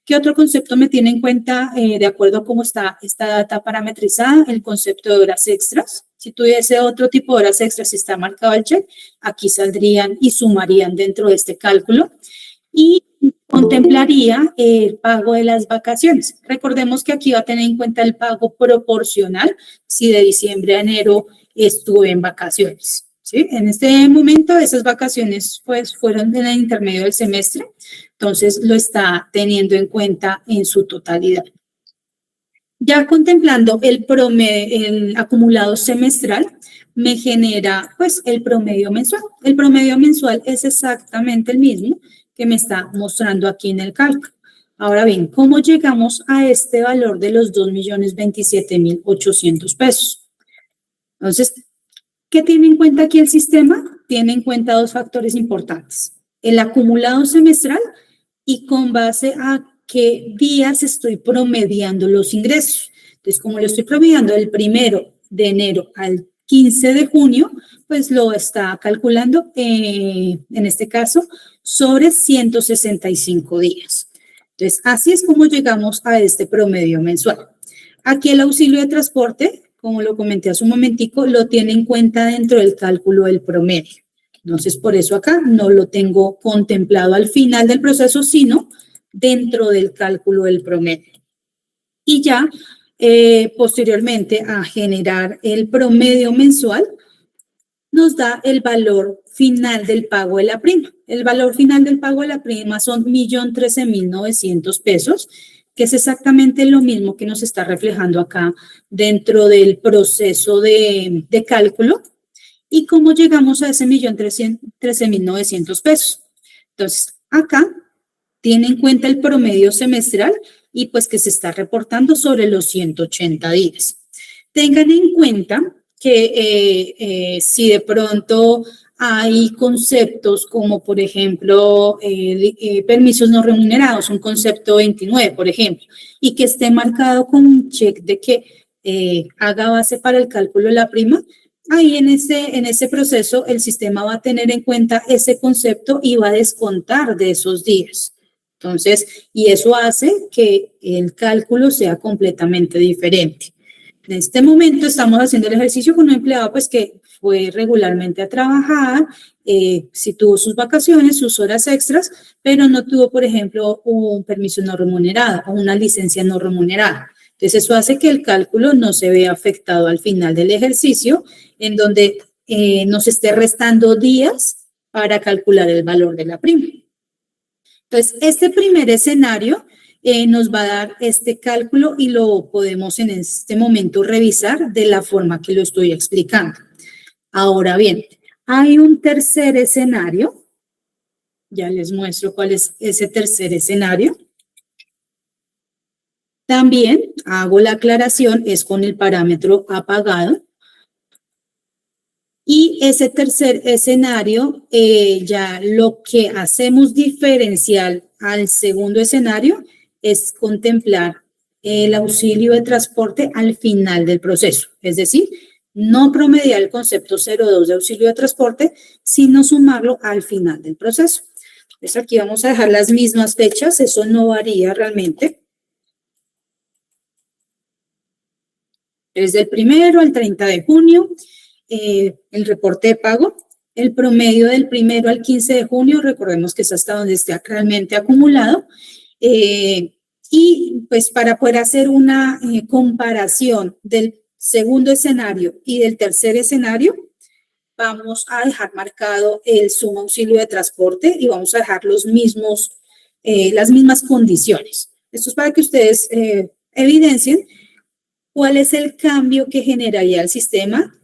¿Qué otro concepto me tiene en cuenta de acuerdo a cómo está esta data parametrizada? El concepto de horas extras. Si tuviese otro tipo de horas extras, si está marcado el check, aquí saldrían y sumarían dentro de este cálculo. Y contemplaría el pago de las vacaciones. Recordemos que aquí va a tener en cuenta el pago proporcional si de diciembre a enero estuve en vacaciones. ¿Sí? En este momento esas vacaciones pues, fueron en el intermedio del semestre, entonces lo está teniendo en cuenta en su totalidad. Ya contemplando el acumulado semestral, me genera pues el promedio mensual. El promedio mensual es exactamente el mismo que me está mostrando aquí en el cálculo. Ahora bien, ¿cómo llegamos a este valor de los 2.027.800 pesos? Entonces, ¿Qué tiene en cuenta aquí el sistema? Tiene en cuenta dos factores importantes. El acumulado semestral y con base a qué días estoy promediando los ingresos. Entonces, como lo estoy promediando del 1 de enero al 15 de junio, pues lo está calculando, en este caso, sobre 165 días. Entonces, así es como llegamos a este promedio mensual. Aquí el auxilio de transporte, como lo comenté hace un momentico, lo tiene en cuenta dentro del cálculo del promedio. Entonces, por eso acá no lo tengo contemplado al final del proceso, sino dentro del cálculo del promedio. Y ya posteriormente a generar el promedio mensual, nos da el valor final del pago de la prima. El valor final del pago de la prima son 1.013.900 pesos, que es exactamente lo mismo que nos está reflejando acá dentro del proceso de cálculo. ¿Y cómo llegamos a ese 1.013.900 pesos? Entonces, acá tiene en cuenta el promedio semestral y pues que se está reportando sobre los 180 días. Tengan en cuenta que si de pronto hay conceptos como, por ejemplo, permisos no remunerados, un concepto 29, por ejemplo, y que esté marcado con un check de que haga base para el cálculo de la prima, ahí en ese proceso el sistema va a tener en cuenta ese concepto y va a descontar de esos días. Entonces, y eso hace que el cálculo sea completamente diferente. En este momento estamos haciendo el ejercicio con un empleado pues que fue regularmente a trabajar, sí tuvo sus vacaciones, sus horas extras, pero no tuvo, por ejemplo, un permiso no remunerado o una licencia no remunerada. Entonces, eso hace que el cálculo no se vea afectado al final del ejercicio, en donde nos esté restando días para calcular el valor de la prima. Entonces, este primer escenario nos va a dar este cálculo y lo podemos en este momento revisar de la forma que lo estoy explicando. Ahora bien, hay un tercer escenario. Ya les muestro cuál es ese tercer escenario. También hago la aclaración, es con el parámetro apagado. Y ese tercer escenario, ya lo que hacemos diferencial al segundo escenario es contemplar el auxilio de transporte al final del proceso. Es decir, no promediar el concepto 02 de auxilio de transporte, sino sumarlo al final del proceso. Entonces aquí vamos a dejar las mismas fechas, eso no varía realmente. Desde el 1 al 30 de junio. El reporte de pago, el promedio del 1 al 15 de junio, recordemos que es hasta donde esté realmente acumulado, y pues para poder hacer una comparación del segundo escenario y del tercer escenario, vamos a dejar marcado el sumo auxilio de transporte y vamos a dejar los mismos, las mismas condiciones. Esto es para que ustedes evidencien cuál es el cambio que generaría el sistema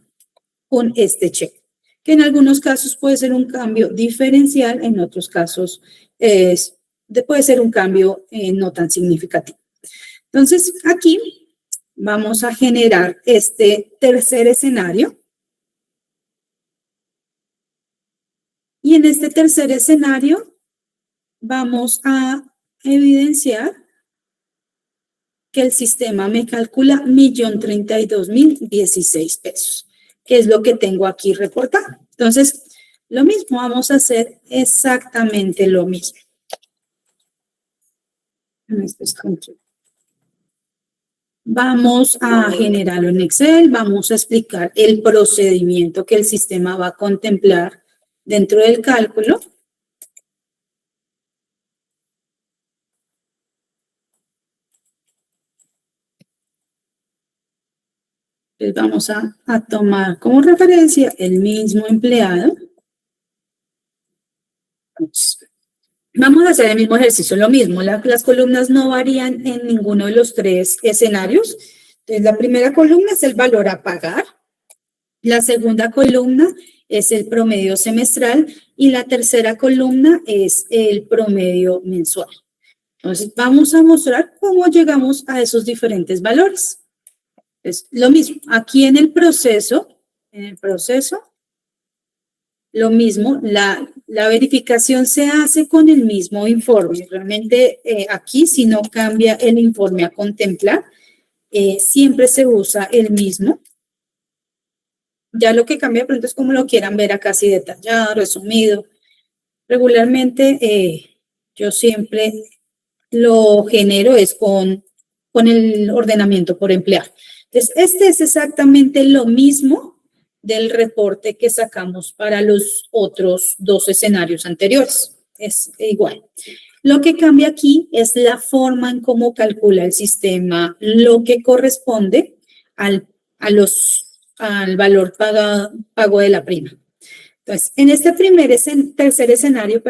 con este check, que en algunos casos puede ser un cambio diferencial, en otros casos puede ser un cambio no tan significativo. Entonces, aquí vamos a generar este tercer escenario. Y en este tercer escenario vamos a evidenciar que el sistema me calcula 1.032.016 pesos, que es lo que tengo aquí reportado. Entonces, lo mismo, vamos a hacer exactamente lo mismo. Vamos a generarlo en Excel, vamos a explicar el procedimiento que el sistema va a contemplar dentro del cálculo. Entonces vamos a tomar como referencia el mismo empleado. Vamos a hacer el mismo ejercicio, lo mismo. Las columnas no varían en ninguno de los tres escenarios. Entonces, la primera columna es el valor a pagar. La segunda columna es el promedio semestral y la tercera columna es el promedio mensual. Entonces, vamos a mostrar cómo llegamos a esos diferentes valores. Es lo mismo, aquí en el proceso En el proceso, lo mismo, la verificación se hace con el mismo informe. Realmente aquí, si no cambia el informe a contemplar, siempre se usa el mismo. Ya lo que cambia de pronto es como lo quieran ver acá, así detallado, resumido. Regularmente yo siempre lo genero es con el ordenamiento por emplear. Entonces, este es exactamente lo mismo del reporte que sacamos para los otros dos escenarios anteriores. Es igual. Lo que cambia aquí es la forma en cómo calcula el sistema lo que corresponde al valor pago de la prima. Entonces, en este tercer escenario,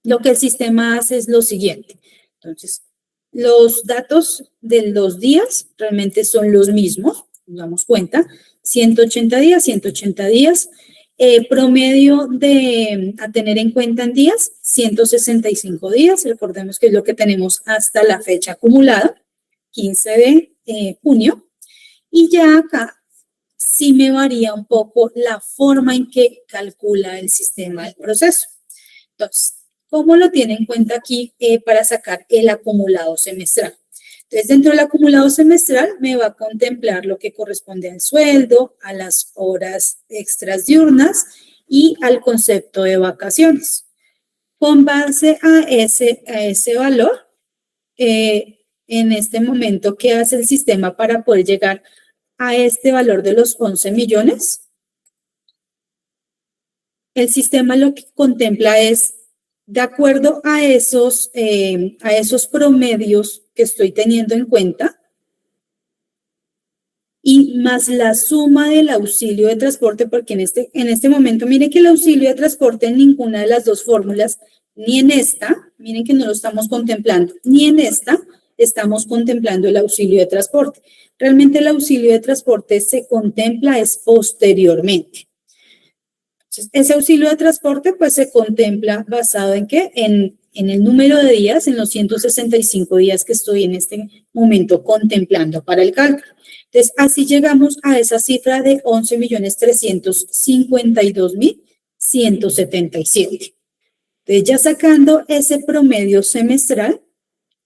lo que el sistema hace es lo siguiente. Entonces, los datos de los días realmente son los mismos, nos damos cuenta, 180 días, 180 días, promedio a tener en cuenta en días, 165 días, recordemos que es lo que tenemos hasta la fecha acumulada, 15 de junio, y ya acá sí me varía un poco la forma en que calcula el sistema del proceso. Entonces, ¿cómo lo tiene en cuenta aquí para sacar el acumulado semestral? Entonces, dentro del acumulado semestral me va a contemplar lo que corresponde al sueldo, a las horas extras diurnas y al concepto de vacaciones. Con base a ese valor, en este momento, ¿qué hace el sistema para poder llegar a este valor de los 11 millones? El sistema lo que contempla es, de acuerdo a esos promedios que estoy teniendo en cuenta, y más la suma del auxilio de transporte, porque en este momento, mire que el auxilio de transporte en ninguna de las dos fórmulas, ni en esta, miren que no lo estamos contemplando, ni en esta estamos contemplando el auxilio de transporte. Realmente el auxilio de transporte se contempla es posteriormente. Entonces, ese auxilio de transporte pues se contempla basado en ¿qué? En el número de días, en los 165 días que estoy en este momento contemplando para el cálculo. Entonces, así llegamos a esa cifra de 11.352.177. Entonces, ya sacando ese promedio semestral,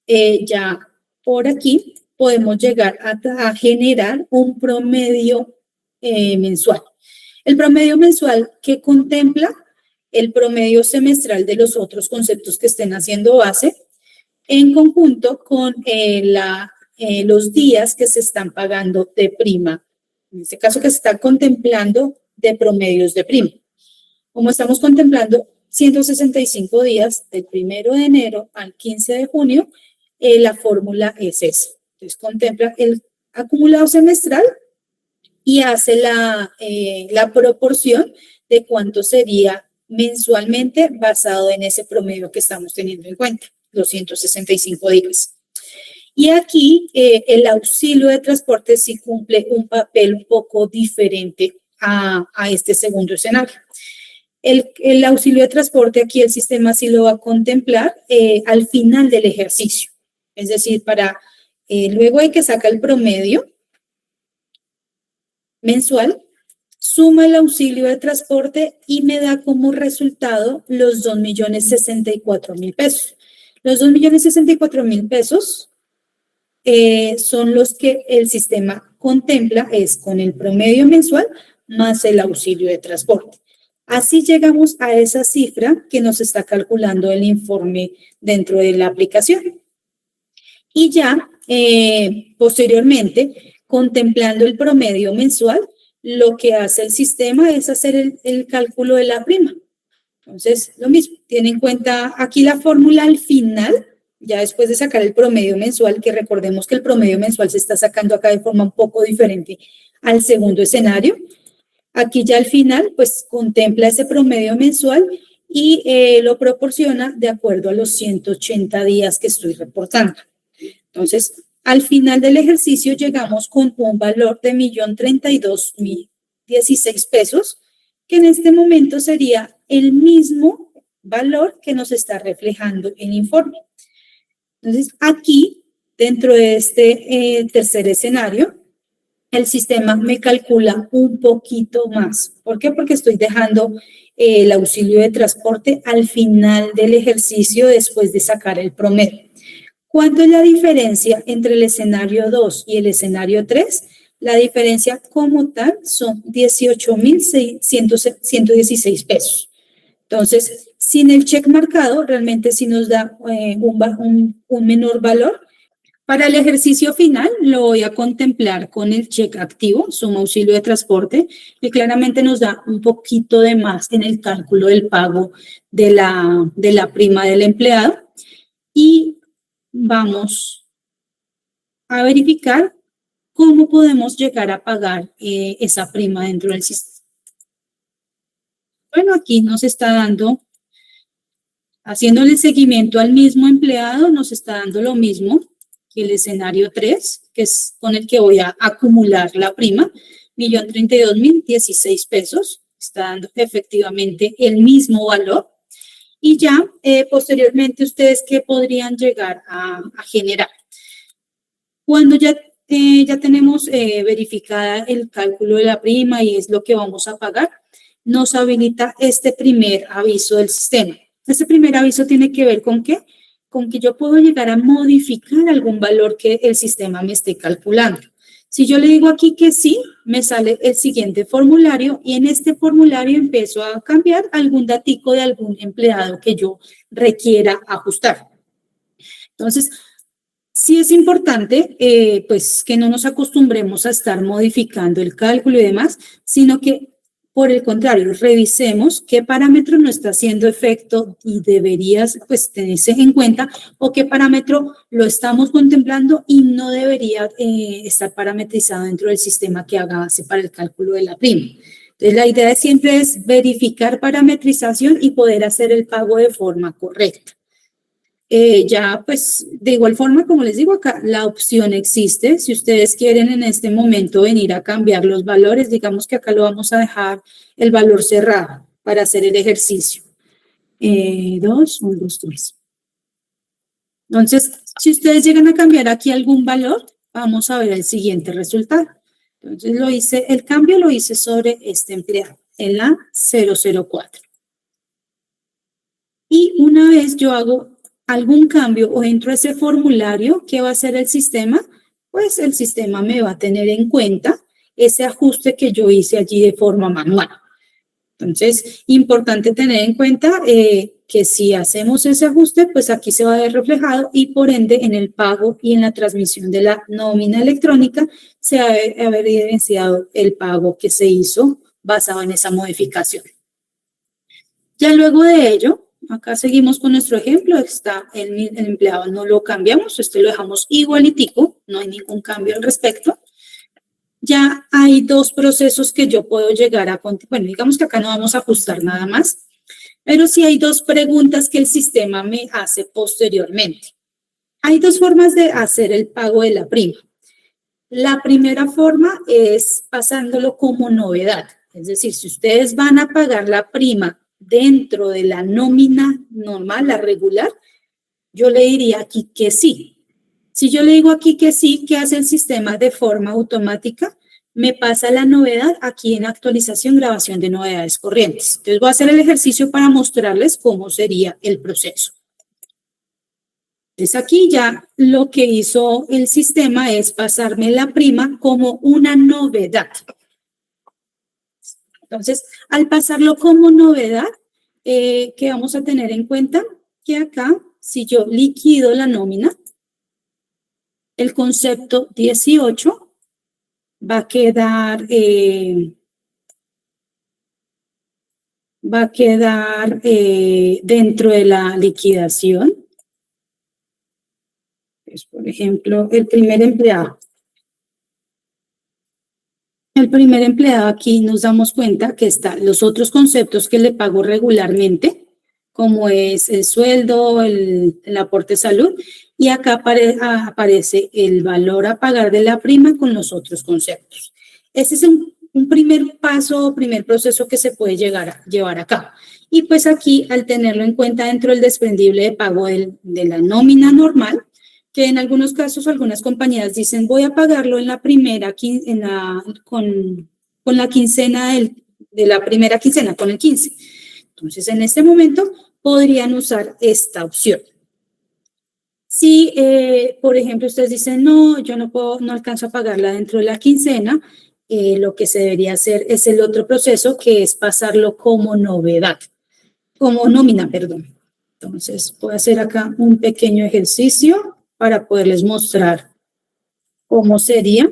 ya por aquí podemos llegar a generar un promedio mensual. El promedio mensual que contempla el promedio semestral de los otros conceptos que estén haciendo base en conjunto con los días que se están pagando de prima. En este caso que se está contemplando de promedios de prima. Como estamos contemplando 165 días del 1 de enero al 15 de junio, la fórmula es esa. Entonces contempla el acumulado semestral y hace la proporción de cuánto sería mensualmente basado en ese promedio que estamos teniendo en cuenta, los 165 días. Y aquí el auxilio de transporte sí cumple un papel un poco diferente a este segundo escenario. El auxilio de transporte aquí el sistema sí lo va a contemplar al final del ejercicio. Es decir, luego de que saca el promedio mensual, suma el auxilio de transporte y me da como resultado los 2.064.000 pesos. Los 2.064.000 pesos son los que el sistema contempla, es con el promedio mensual más el auxilio de transporte. Así llegamos a esa cifra que nos está calculando el informe dentro de la aplicación. Y ya posteriormente, contemplando el promedio mensual, lo que hace el sistema es hacer el cálculo de la prima. Entonces, lo mismo, tiene en cuenta aquí la fórmula al final, ya después de sacar el promedio mensual, que recordemos que el promedio mensual se está sacando acá de forma un poco diferente al segundo escenario. Aquí ya al final, pues contempla ese promedio mensual y lo proporciona de acuerdo a los 180 días que estoy reportando. Entonces, al final del ejercicio llegamos con un valor de 1.032.016 pesos, que en este momento sería el mismo valor que nos está reflejando el informe. Entonces, aquí, dentro de este tercer escenario, el sistema me calcula un poquito más. ¿Por qué? Porque estoy dejando el auxilio de transporte al final del ejercicio después de sacar el promedio. ¿Cuánto es la diferencia entre el escenario 2 y el escenario 3? La diferencia como tal son 18,116 pesos. Entonces, sin el check marcado, realmente sí nos da un menor valor. Para el ejercicio final, lo voy a contemplar con el check activo, suma auxilio de transporte, que claramente nos da un poquito de más en el cálculo del pago de la prima del empleado. Y vamos a verificar cómo podemos llegar a pagar esa prima dentro del sistema. Bueno, aquí nos está dando, haciéndole seguimiento al mismo empleado, nos está dando lo mismo que el escenario 3, que es con el que voy a acumular la prima, 1,032,016 pesos. Está dando efectivamente el mismo valor. Y ya posteriormente, ¿ustedes qué podrían llegar a generar? Cuando ya tenemos verificada el cálculo de la prima y es lo que vamos a pagar, nos habilita este primer aviso del sistema. Este primer aviso tiene que ver con ¿qué? Con que yo puedo llegar a modificar algún valor que el sistema me esté calculando. Si yo le digo aquí que sí, me sale el siguiente formulario y en este formulario empiezo a cambiar algún datico de algún empleado que yo requiera ajustar. Entonces, sí es importante, pues, que no nos acostumbremos a estar modificando el cálculo y demás, sino que, por el contrario, revisemos qué parámetro no está haciendo efecto y deberías, pues, tenerse en cuenta, o qué parámetro lo estamos contemplando y no debería estar parametrizado dentro del sistema que haga base para el cálculo de la prima. Entonces, la idea siempre es verificar parametrización y poder hacer el pago de forma correcta. Ya, pues, de igual forma, como les digo acá, la opción existe. Si ustedes quieren en este momento venir a cambiar los valores, digamos que acá lo vamos a dejar el valor cerrado para hacer el ejercicio. 2, 1, 2, 3. Entonces, si ustedes llegan a cambiar aquí algún valor, vamos a ver el siguiente resultado. Entonces, el cambio lo hice sobre este empleado, en la 004. Y una vez yo hago algún cambio o entro a ese formulario, ¿qué va a hacer el sistema? Pues el sistema me va a tener en cuenta ese ajuste que yo hice allí de forma manual. Entonces, importante tener en cuenta que si hacemos ese ajuste, pues aquí se va a ver reflejado y por ende en el pago y en la transmisión de la nómina electrónica se va a haber evidenciado el pago que se hizo basado en esa modificación. Ya luego de ello, acá seguimos con nuestro ejemplo, está el empleado, no lo cambiamos, lo dejamos igualitico, no hay ningún cambio al respecto. Ya hay dos procesos que yo puedo llegar a, bueno, digamos que acá no vamos a ajustar nada más, pero sí hay dos preguntas que el sistema me hace posteriormente. Hay dos formas de hacer el pago de la prima. La primera forma es pasándolo como novedad, es decir, si ustedes van a pagar la prima dentro de la nómina normal, la regular, yo le diría aquí que sí. Si yo le digo aquí que sí, ¿qué hace el sistema de forma automática? Me pasa la novedad aquí en actualización, grabación de novedades corrientes. Entonces voy a hacer el ejercicio para mostrarles cómo sería el proceso. Entonces aquí ya lo que hizo el sistema es pasarme la prima como una novedad. Entonces, al pasarlo como novedad, ¿qué vamos a tener en cuenta? Que acá, si yo liquido la nómina, el concepto 18 va a quedar, dentro de la liquidación. Pues, por ejemplo, el primer empleado. El primer empleado aquí nos damos cuenta que están los otros conceptos que le pago regularmente, como es el sueldo, el aporte de salud, y acá aparece el valor a pagar de la prima con los otros conceptos. Ese es un primer paso, primer proceso que se puede llevar a cabo. Y pues aquí, al tenerlo en cuenta dentro del desprendible de pago de la nómina normal, que en algunos casos algunas compañías dicen voy a pagarlo en la primera, con la quincena de la primera quincena, con el 15. Entonces, en este momento podrían usar esta opción. Si, por ejemplo, ustedes dicen, no, yo no puedo, no alcanzo a pagarla dentro de la quincena, lo que se debería hacer es el otro proceso, que es pasarlo como novedad, como nómina, perdón. Entonces, voy a hacer acá un pequeño ejercicio para poderles mostrar cómo sería.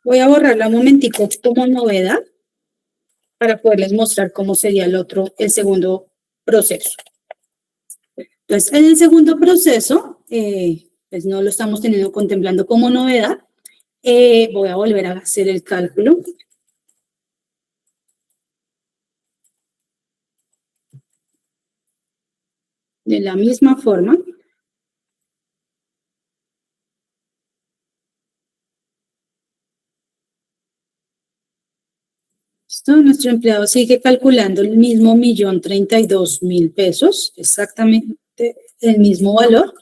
Voy a borrarla un momentico como novedad para poderles mostrar cómo sería el segundo proceso. Entonces, en el segundo proceso, pues no lo estamos contemplando como novedad. Voy a volver a hacer el cálculo. De la misma forma. Nuestro empleado sigue calculando el mismo 1.032.000 pesos, exactamente el mismo valor,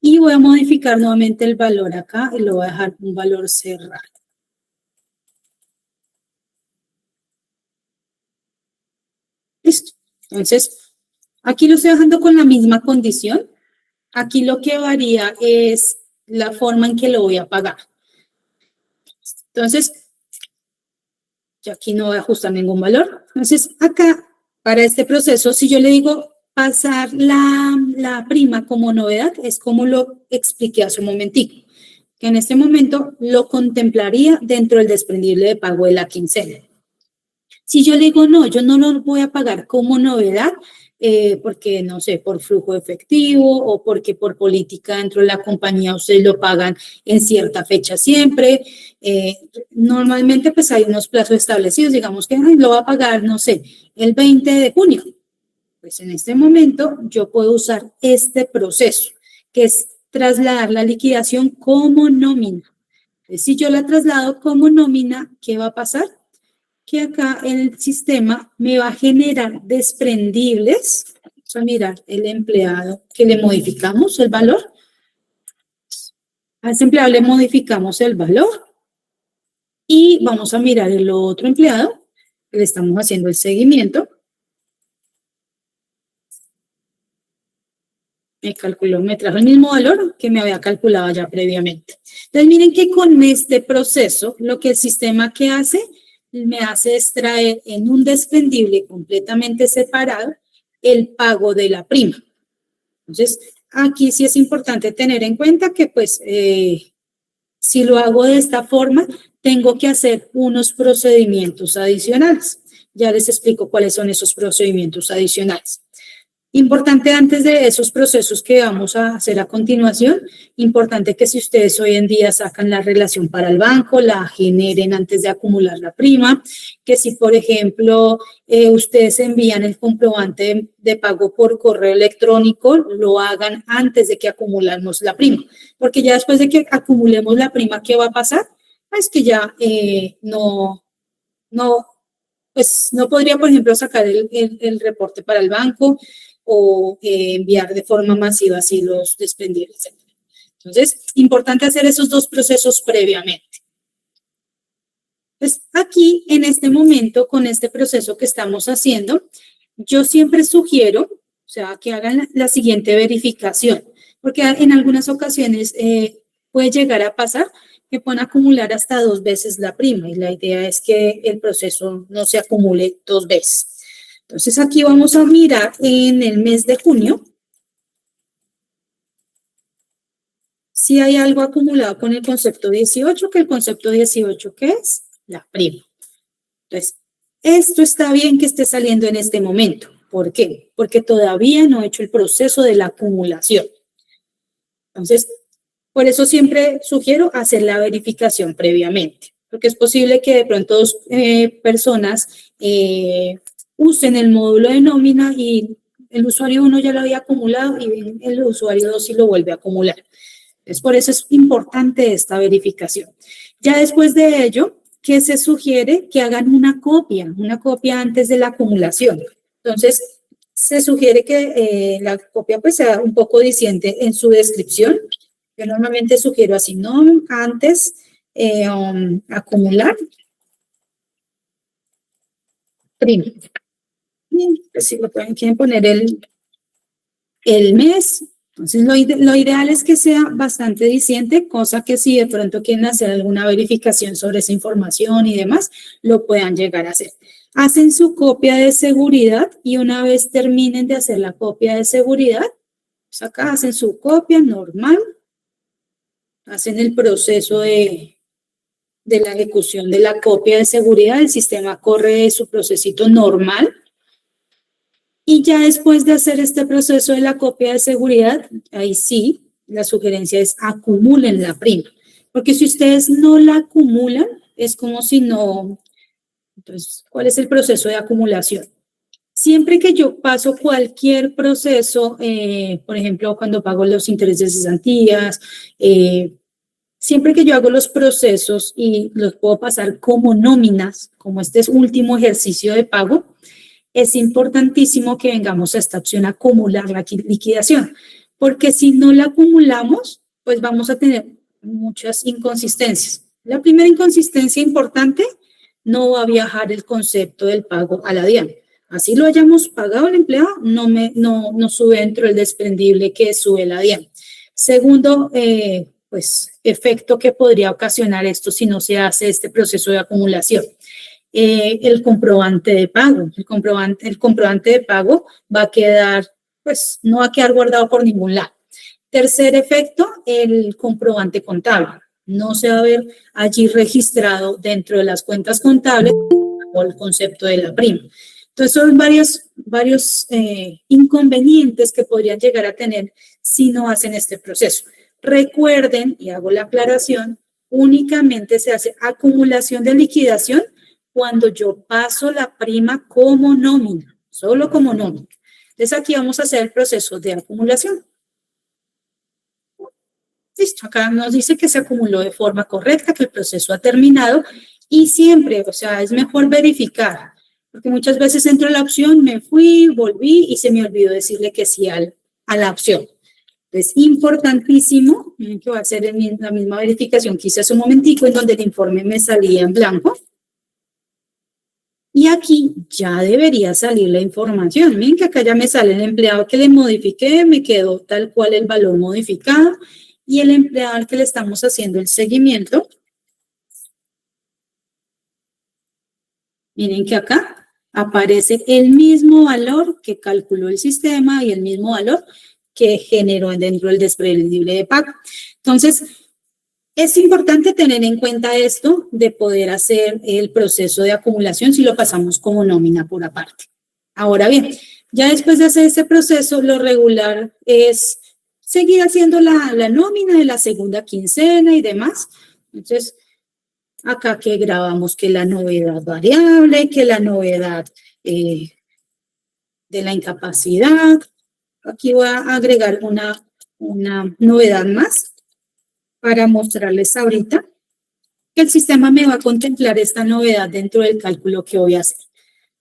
y voy a modificar nuevamente el valor acá y lo voy a dejar un valor cerrado. Listo. Entonces, aquí lo estoy dejando con la misma condición. Aquí lo que varía es la forma en que lo voy a pagar. Entonces, yo aquí no voy a ajustar ningún valor. Entonces, acá, para este proceso, si yo le digo pasar la prima como novedad, es como lo expliqué hace un momentico, que en este momento lo contemplaría dentro del desprendible de pago de la quincena. Si yo le digo, no, yo no lo voy a pagar como novedad, porque, no sé, por flujo efectivo o porque por política dentro de la compañía ustedes lo pagan en cierta fecha siempre. Normalmente, pues hay unos plazos establecidos, digamos que lo va a pagar, no sé, el 20 de junio. Pues en este momento yo puedo usar este proceso, que es trasladar la liquidación como nómina. Entonces, si yo la traslado como nómina, ¿qué va a pasar? Que acá el sistema me va a generar desprendibles. Vamos a mirar el empleado que le modificamos el valor. A ese empleado le modificamos el valor y vamos a mirar el otro empleado que le estamos haciendo el seguimiento. Me trajo el mismo valor que me había calculado ya previamente. Entonces, miren que con este proceso, lo que el sistema que hace, me hace extraer en un desprendible completamente separado el pago de la prima. Entonces, aquí sí es importante tener en cuenta que, pues, si lo hago de esta forma, tengo que hacer unos procedimientos adicionales. Ya les explico cuáles son esos procedimientos adicionales. Importante antes de esos procesos que vamos a hacer a continuación, importante que si ustedes hoy en día sacan la relación para el banco, la generen antes de acumular la prima, que si por ejemplo ustedes envían el comprobante de pago por correo electrónico, lo hagan antes de que acumulemos la prima, porque ya después de que acumulemos la prima, ¿qué va a pasar? Es que ya pues no podría, por ejemplo, sacar el reporte para el banco o enviar de forma masiva así los desprendibles. Entonces, importante hacer esos dos procesos previamente. Pues aquí, en este momento, con este proceso que estamos haciendo, yo siempre sugiero, o sea, que hagan la siguiente verificación, porque en algunas ocasiones puede llegar a pasar que pueden acumular hasta 2 veces la prima y la idea es que el proceso no se acumule 2 veces. Entonces, aquí vamos a mirar en el mes de junio si hay algo acumulado con el concepto 18, que el concepto 18, ¿qué es? La prima. Entonces, esto está bien que esté saliendo en este momento. ¿Por qué? Porque todavía no he hecho el proceso de la acumulación. Entonces, por eso siempre sugiero hacer la verificación previamente, porque es posible que de pronto dos personas usen el módulo de nómina y el usuario 1 ya lo había acumulado y el usuario 2 sí lo vuelve a acumular. Entonces, por eso es importante esta verificación. Ya después de ello, ¿qué se sugiere? Que hagan una copia antes de la acumulación. Entonces, se sugiere que la copia pues sea un poco diciente en su descripción. Yo normalmente sugiero así, no antes acumular prima. Pues si lo quieren poner el mes. Entonces, lo ideal es que sea bastante diciente, cosa que si de pronto quieren hacer alguna verificación sobre esa información y demás, lo puedan llegar a hacer. Hacen su copia de seguridad y una vez terminen de hacer la copia de seguridad, pues acá hacen su copia normal, hacen el proceso de la ejecución de la copia de seguridad, el sistema corre su procesito normal. Y ya después de hacer este proceso de la copia de seguridad, ahí sí, la sugerencia es acumulen la prima. Porque si ustedes no la acumulan, es como si no... Entonces, ¿cuál es el proceso de acumulación? Siempre que yo paso cualquier proceso, por ejemplo, cuando pago los intereses de cesantías, siempre que yo hago los procesos y los puedo pasar como nóminas, como este es último ejercicio de pago, es importantísimo que vengamos a esta opción acumular la liquidación, porque si no la acumulamos, pues vamos a tener muchas inconsistencias. La primera inconsistencia importante, no va a viajar el concepto del pago a la DIAN. Así lo hayamos pagado al empleado, no sube dentro del desprendible que sube la DIAN. Segundo, pues efecto que podría ocasionar esto si no se hace este proceso de acumulación. El comprobante de pago. El comprobante de pago va a quedar, pues no va a quedar guardado por ningún lado. Tercer efecto, el comprobante contable. No se va a ver allí registrado dentro de las cuentas contables o el concepto de la prima. Entonces, son varios inconvenientes que podrían llegar a tener si no hacen este proceso. Recuerden, y hago la aclaración, únicamente se hace acumulación de liquidación cuando yo paso la prima como nómina, solo como nómina. Entonces, aquí vamos a hacer el proceso de acumulación. Listo, acá nos dice que se acumuló de forma correcta, que el proceso ha terminado y siempre, o sea, es mejor verificar, porque muchas veces entro a la opción, me fui, volví y se me olvidó decirle que sí a la opción. Entonces, importantísimo, que va a ser la misma verificación que hice hace un momentico en donde el informe me salía en blanco. Y aquí ya debería salir la información. Miren que acá ya me sale el empleado que le modifiqué, me quedó tal cual el valor modificado. Y el empleado al que le estamos haciendo el seguimiento. Miren que acá aparece el mismo valor que calculó el sistema y el mismo valor que generó dentro del desprendible de pago. Entonces, es importante tener en cuenta esto de poder hacer el proceso de acumulación si lo pasamos como nómina por aparte. Ahora bien, ya después de hacer este proceso, lo regular es seguir haciendo la nómina de la segunda quincena y demás. Entonces, acá que grabamos que la novedad variable, que la novedad de la incapacidad. Aquí voy a agregar una novedad más para mostrarles ahorita que el sistema me va a contemplar esta novedad dentro del cálculo que voy a hacer.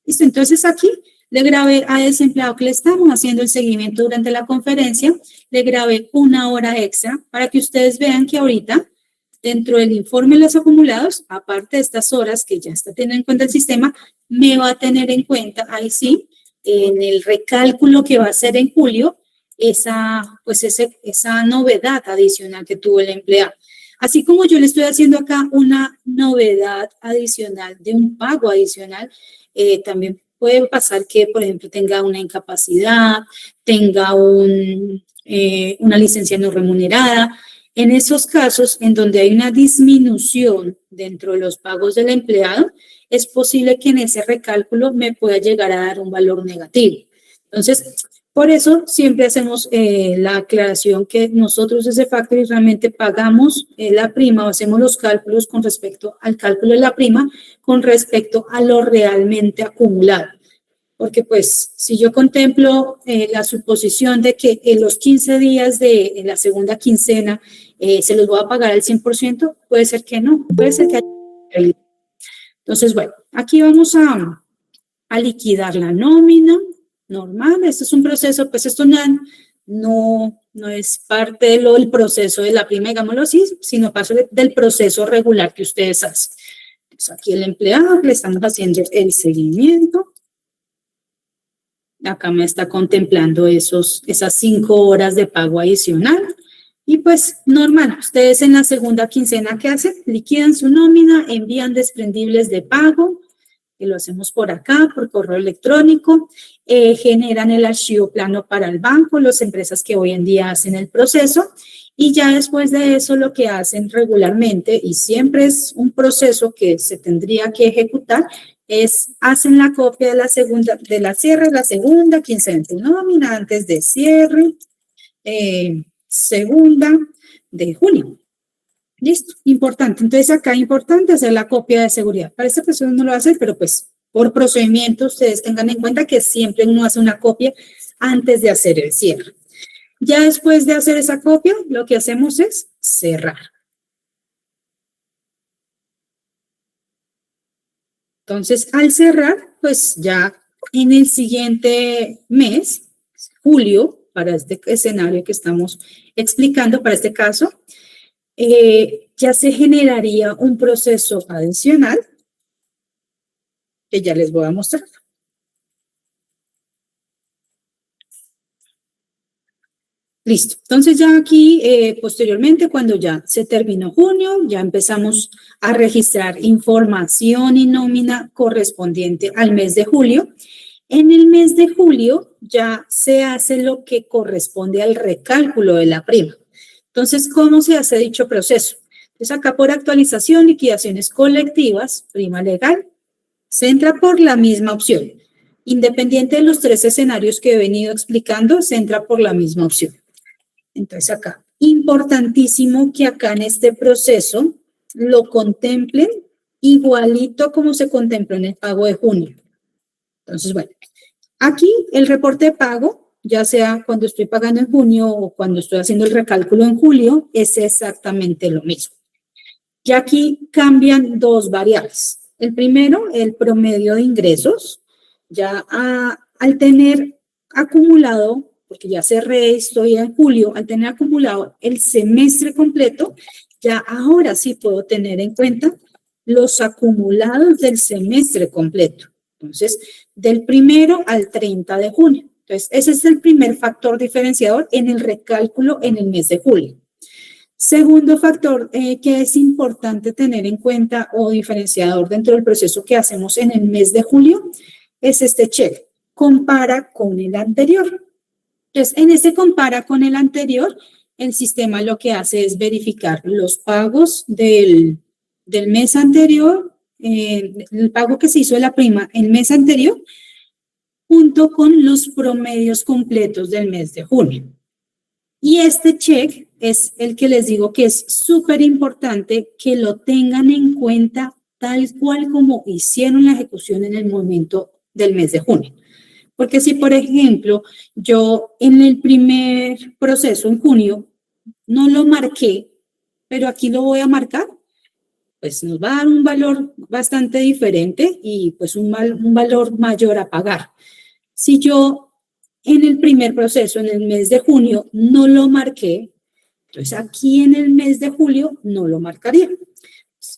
Listo, entonces aquí le grabé a ese empleado que le estamos haciendo el seguimiento durante la conferencia, le grabé 1 hora extra para que ustedes vean que ahorita dentro del informe de los acumulados, aparte de estas horas que ya está teniendo en cuenta el sistema, me va a tener en cuenta, ahí sí, en el recálculo que va a hacer en julio, esa novedad adicional que tuvo el empleado. Así como yo le estoy haciendo acá una novedad adicional de un pago adicional, también puede pasar que, por ejemplo, tenga una incapacidad, tenga una licencia no remunerada. En esos casos, en donde hay una disminución dentro de los pagos del empleado, es posible que en ese recálculo me pueda llegar a dar un valor negativo. Entonces, por eso siempre hacemos la aclaración que nosotros desde Factory realmente pagamos la prima o hacemos los cálculos con respecto al cálculo de la prima con respecto a lo realmente acumulado. Porque pues si yo contemplo la suposición de que en los 15 días de la segunda quincena ¿Se los voy a pagar al 100%? Puede ser que no, puede ser que haya. Entonces, bueno, aquí vamos a liquidar la nómina normal. Esto es un proceso, pues esto no es parte del proceso de la prima, digámoslo así, sino parte del proceso regular que ustedes hacen. Entonces, aquí el empleado, le estamos haciendo el seguimiento. Acá me está contemplando esas 5 horas de pago adicional. Y pues normal, ustedes en la segunda quincena, ¿qué hacen? Liquidan su nómina, envían desprendibles de pago, que lo hacemos por acá, por correo electrónico, generan el archivo plano para el banco, las empresas que hoy en día hacen el proceso, y ya después de eso lo que hacen regularmente, y siempre es un proceso que se tendría que ejecutar, hacen la copia de la cierre, la segunda quincena de nómina antes de cierre, segunda de junio. Listo, importante. Entonces acá importante hacer la copia de seguridad. Para esta persona no lo va a hacer, pero pues por procedimiento ustedes tengan en cuenta que siempre uno hace una copia antes de hacer el cierre. Ya después de hacer esa copia, lo que hacemos es cerrar. Entonces, al cerrar, pues ya en el siguiente mes, julio, para este escenario que estamos explicando, para este caso, ya se generaría un proceso adicional que ya les voy a mostrar. Listo. Entonces ya aquí, posteriormente, cuando ya se terminó junio, ya empezamos a registrar información y nómina correspondiente al mes de julio. En el mes de julio ya se hace lo que corresponde al recálculo de la prima. Entonces, ¿cómo se hace dicho proceso? Entonces, acá por actualización, liquidaciones colectivas, prima legal, se entra por la misma opción. Independiente de los 3 escenarios que he venido explicando, se entra por la misma opción. Entonces, acá, importantísimo que acá en este proceso lo contemplen igualito como se contempló en el pago de junio. Entonces, bueno, aquí el reporte de pago, ya sea cuando estoy pagando en junio o cuando estoy haciendo el recálculo en julio, es exactamente lo mismo. Ya aquí cambian 2 variables. El primero, el promedio de ingresos. Ya al tener acumulado, porque ya cerré, estoy en julio, al tener acumulado el semestre completo, ya ahora sí puedo tener en cuenta los acumulados del semestre completo. Entonces, del 1 al 30 de junio. Entonces, ese es el primer factor diferenciador en el recálculo en el mes de julio. Segundo factor que es importante tener en cuenta o diferenciador dentro del proceso que hacemos en el mes de julio es este check. Compara con el anterior. Entonces, en este compara con el anterior, el sistema lo que hace es verificar los pagos del mes anterior, el pago que se hizo de la prima el mes anterior, junto con los promedios completos del mes de junio. Y este check es el que les digo que es súper importante que lo tengan en cuenta tal cual como hicieron la ejecución en el momento del mes de junio. Porque si, por ejemplo, yo en el primer proceso en junio no lo marqué, pero aquí lo voy a marcar, pues nos va a dar un valor bastante diferente y pues un valor mayor a pagar. Si yo en el primer proceso, en el mes de junio, no lo marqué, entonces aquí en el mes de julio no lo marcaría.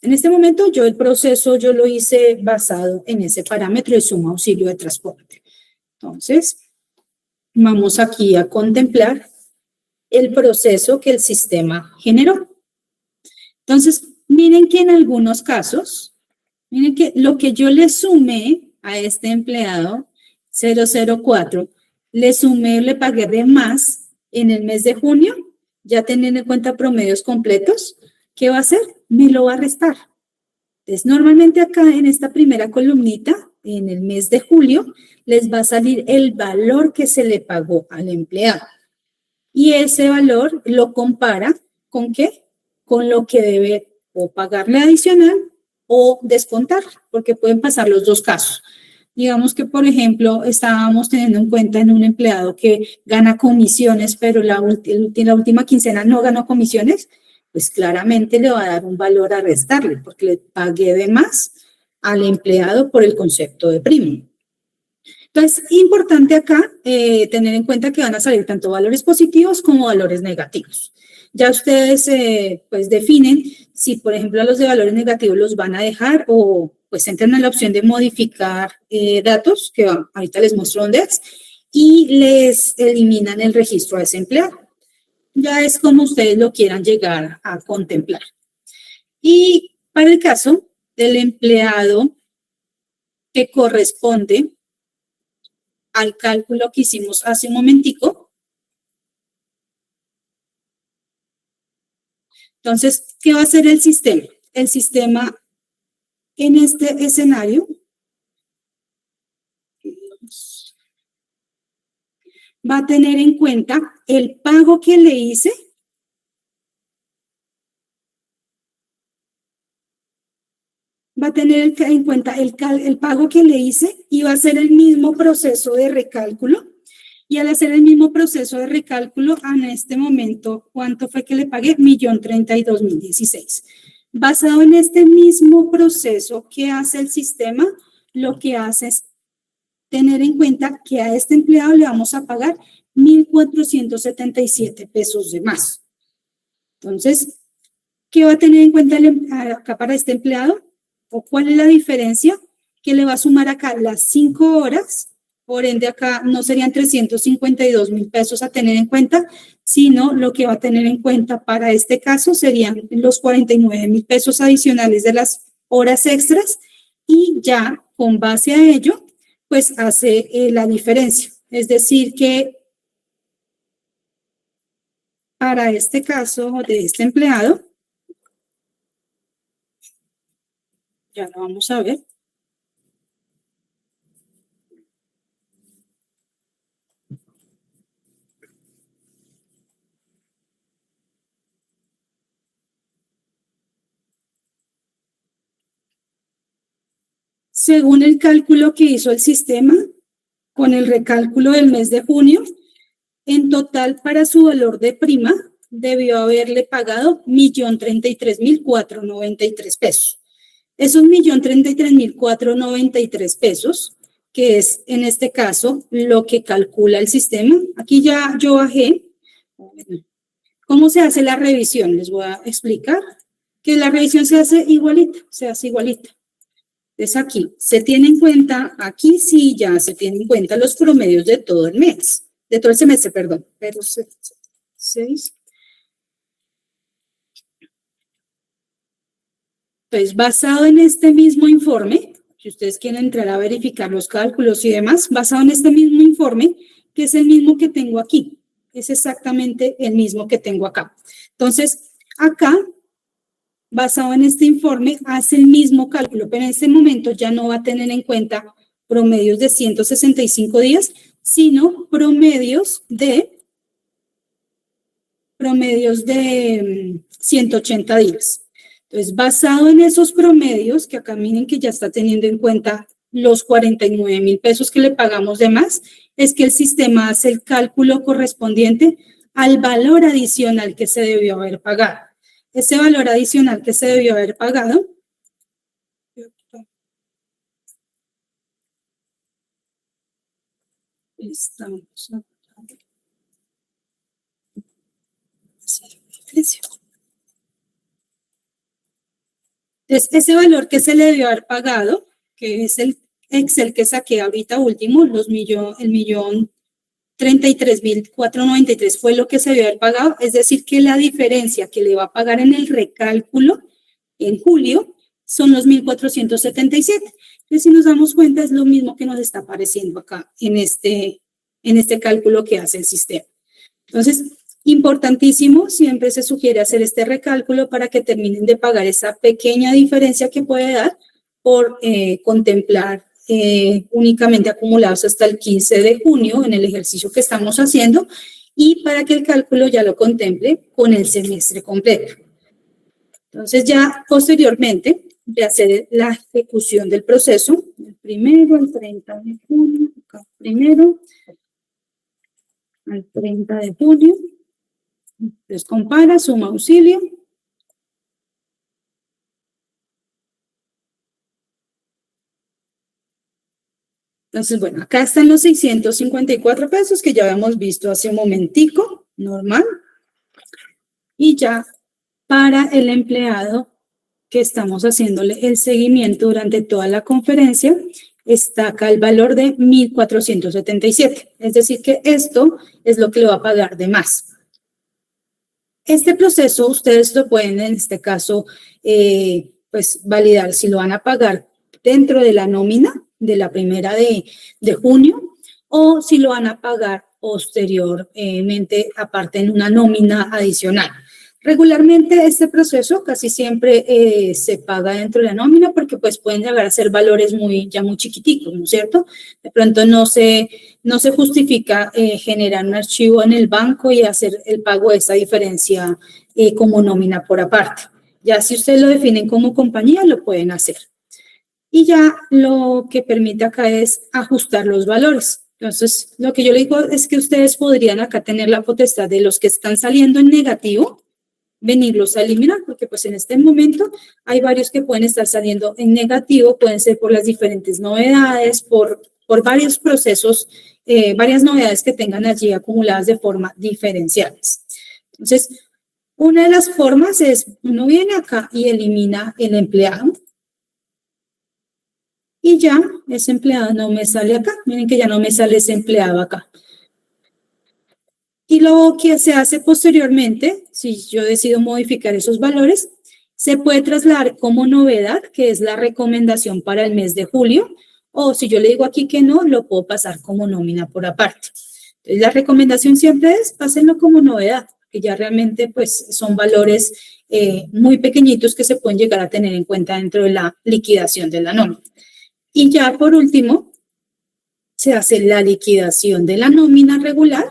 En este momento yo el proceso yo lo hice basado en ese parámetro de suma auxilio de transporte. Entonces, vamos aquí a contemplar el proceso que el sistema generó. Entonces, miren que en algunos casos, miren que lo que yo le sumé a este empleado 004, le pagué de más en el mes de junio, ya teniendo en cuenta promedios completos, ¿qué va a hacer? Me lo va a restar. Entonces, normalmente acá en esta primera columnita, en el mes de julio, les va a salir el valor que se le pagó al empleado. Y ese valor lo compara ¿con qué? Con lo que debe o pagarle adicional o descontar, porque pueden pasar los 2 casos. Digamos que, por ejemplo, estábamos teniendo en cuenta en un empleado que gana comisiones, pero la última quincena no ganó comisiones. pues claramente le va a dar un valor a restarle, porque le pagué de más al empleado por el concepto de prima. Entonces, importante acá tener en cuenta que van a salir tanto valores positivos como valores negativos. Ya ustedes pues definen si, por ejemplo, a los de valores negativos los van a dejar o pues entran en la opción de modificar datos, que ahorita les muestro dónde es, y les eliminan el registro a ese empleado. Ya es como ustedes lo quieran llegar a contemplar. Y para el caso del empleado que corresponde al cálculo que hicimos hace un momentico. Entonces, ¿qué va a hacer el sistema? El sistema en este escenario va a tener en cuenta el pago que le hice va a tener en cuenta el pago que le hice y va a hacer el mismo proceso de recálculo. Y al hacer el mismo proceso de recálculo, en este momento, ¿cuánto fue que le pagué? 1.032.016. Basado en este mismo proceso que hace el sistema, lo que hace es tener en cuenta que a este empleado le vamos a pagar 1.477 pesos de más. Entonces, ¿qué va a tener en cuenta acá para este empleado? ¿O cuál es la diferencia? Que le va a sumar acá las 5 horas, por ende acá no serían 352.000 pesos a tener en cuenta, sino lo que va a tener en cuenta para este caso serían los 49.000 pesos adicionales de las horas extras y ya con base a ello, pues hace la diferencia. Es decir que para este caso de este empleado, ya lo vamos a ver. Según el cálculo que hizo el sistema, con el recálculo del mes de junio, en total para su valor de prima debió haberle pagado 1.033.493 pesos. Esos 1.033.493 pesos, que es en este caso lo que calcula el sistema. Aquí ya yo bajé. ¿Cómo se hace la revisión? Les voy a explicar que la revisión se hace igualita, Entonces aquí se tiene en cuenta, aquí sí ya se tienen en cuenta los promedios de todo el mes, de todo el semestre, perdón, pero 6. Entonces, basado en este mismo informe, si ustedes quieren entrar a verificar los cálculos y demás, basado en este mismo informe, que es el mismo que tengo aquí, es exactamente el mismo que tengo acá. Entonces, acá, basado en este informe, hace el mismo cálculo, pero en este momento ya no va a tener en cuenta promedios de 165 días, sino promedios de 180 días. Entonces, basado en esos promedios, que acá miren que ya está teniendo en cuenta los 49.000 pesos que le pagamos de más, es que el sistema hace el cálculo correspondiente al valor adicional que se debió haber pagado. Ese valor adicional que se debió haber pagado Entonces, ese valor que se le debió haber pagado, que es el Excel que saqué ahorita último, el 1.033.493 fue lo que se debió haber pagado, es decir, que la diferencia que le va a pagar en el recálculo en julio son los 1.477. Entonces, si nos damos cuenta, es lo mismo que nos está apareciendo acá en este cálculo que hace el sistema. Entonces, importantísimo, siempre se sugiere hacer este recálculo para que terminen de pagar esa pequeña diferencia que puede dar por contemplar únicamente acumulados hasta el 15 de junio en el ejercicio que estamos haciendo y para que el cálculo ya lo contemple con el semestre completo. Entonces, ya posteriormente de hacer la ejecución del proceso, el primero, el 30 de junio, acá primero, al 30 de junio, entonces compara, suma auxilio, Entonces, bueno, acá están los 654 pesos que ya habíamos visto hace un momentico, normal. Y ya para el empleado que estamos haciéndole el seguimiento durante toda la conferencia, está acá el valor de 1,477. Es decir, que esto es lo que le va a pagar de más. Este proceso ustedes lo pueden, en este caso, pues validar si lo van a pagar dentro de la nómina de la primera de junio o si lo van a pagar posteriormente, aparte en una nómina adicional. Regularmente este proceso casi siempre se paga dentro de la nómina porque pues pueden llegar a ser valores ya muy chiquiticos, ¿no es cierto? De pronto no se justifica generar un archivo en el banco y hacer el pago de esa diferencia como nómina por aparte. Ya si ustedes lo definen como compañía, lo pueden hacer. Y ya lo que permite acá es ajustar los valores. Entonces, lo que yo le digo es que ustedes podrían acá tener la potestad de los que están saliendo en negativo, venirlos a eliminar, porque pues en este momento hay varios que pueden estar saliendo en negativo, pueden ser por las diferentes novedades, por varios procesos, varias novedades que tengan allí acumuladas de forma diferenciales. Entonces, una de las formas es, uno viene acá y elimina el empleado, y ya ese empleado no me sale acá. Miren que ya no me sale ese empleado acá. Y lo que se hace posteriormente, si yo decido modificar esos valores, se puede trasladar como novedad, que es la recomendación para el mes de julio, o si yo le digo aquí que no, lo puedo pasar como nómina por aparte. Entonces, la recomendación siempre es, pásenlo como novedad, que ya realmente pues son valores muy pequeñitos que se pueden llegar a tener en cuenta dentro de la liquidación de la nómina. Y ya por último, se hace la liquidación de la nómina regular.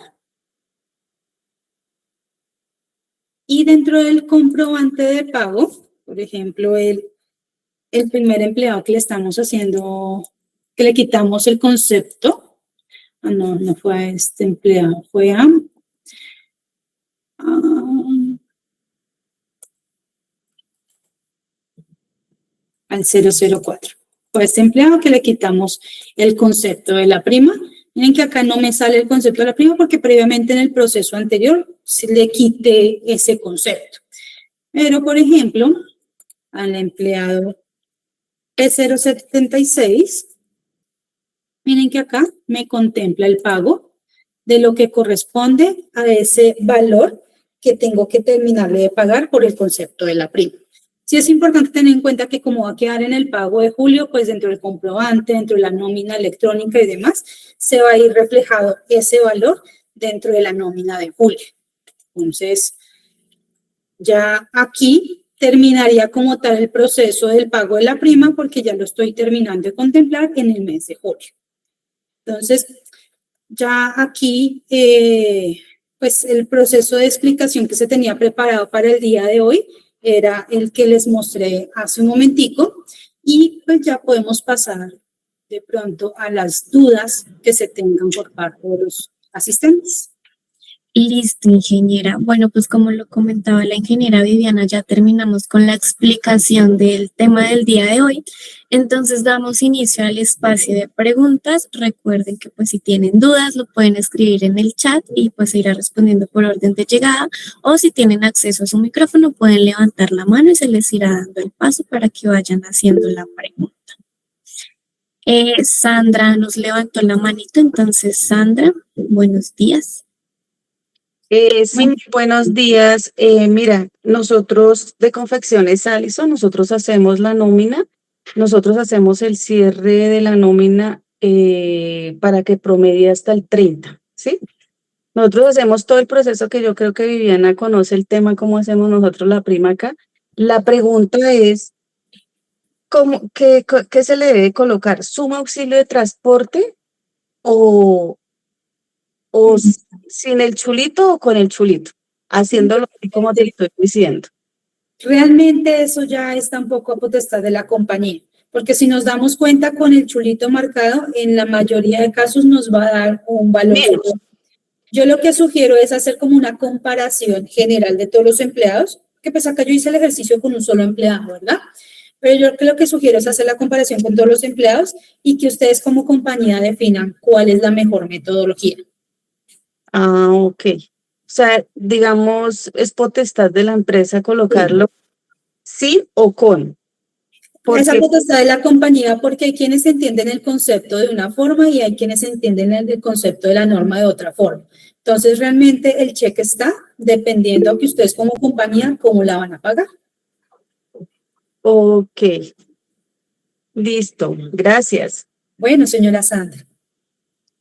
Y dentro del comprobante de pago, por ejemplo, el primer empleado que le estamos haciendo, que le quitamos el concepto, no fue a este empleado, fue al 004. Fue a este empleado que le quitamos el concepto de la prima. Miren que acá no me sale el concepto de la prima porque previamente en el proceso anterior se le quité ese concepto. Pero, por ejemplo, al empleado E076, miren que acá me contempla el pago de lo que corresponde a ese valor que tengo que terminarle de pagar por el concepto de la prima. Sí es importante tener en cuenta que como va a quedar en el pago de julio, pues dentro del comprobante, dentro de la nómina electrónica y demás, se va a ir reflejado ese valor dentro de la nómina de julio. Entonces, ya aquí terminaría como tal el proceso del pago de la prima porque ya lo estoy terminando de contemplar en el mes de julio. Entonces, ya aquí, pues el proceso de explicación que se tenía preparado para el día de hoy era el que les mostré hace un momentico y pues ya podemos pasar de pronto a las dudas que se tengan por parte de los asistentes. Listo, ingeniera. Bueno, pues como lo comentaba la ingeniera Viviana, ya terminamos con la explicación del tema del día de hoy. Entonces damos inicio al espacio de preguntas. Recuerden que pues si tienen dudas lo pueden escribir en el chat y pues se irá respondiendo por orden de llegada. O si tienen acceso a su micrófono pueden levantar la mano y se les irá dando el paso para que vayan haciendo la pregunta. Sandra nos levantó la manito, entonces Sandra, buenos días. Sí, buenos días. Mira, nosotros de Confecciones Allison, nosotros hacemos la nómina, nosotros hacemos el cierre de la nómina para que promedie hasta el 30, ¿sí? Nosotros hacemos todo el proceso que yo creo que Viviana conoce el tema, cómo hacemos nosotros la prima acá. La pregunta es, ¿qué se le debe colocar? ¿Suma auxilio de transporte o sin el chulito o con el chulito? Haciéndolo como te estoy diciendo. Realmente eso ya está un poco a potestad de la compañía, porque si nos damos cuenta con el chulito marcado, en la mayoría de casos nos va a dar un valor. Yo lo que sugiero es hacer como una comparación general de todos los empleados, que pues acá yo hice el ejercicio con un solo empleado, ¿verdad? Pero yo lo que sugiero es hacer la comparación con todos los empleados y que ustedes como compañía definan cuál es la mejor metodología. Ah, ok. O sea, digamos, es potestad de la empresa colocarlo sí o con. Esa Porque, potestad de la compañía, porque hay quienes entienden el concepto de una forma y hay quienes entienden el concepto de la norma de otra forma. Entonces, realmente el cheque está dependiendo que ustedes como compañía, cómo la van a pagar. ok, listo, gracias. Bueno, señora Sandra.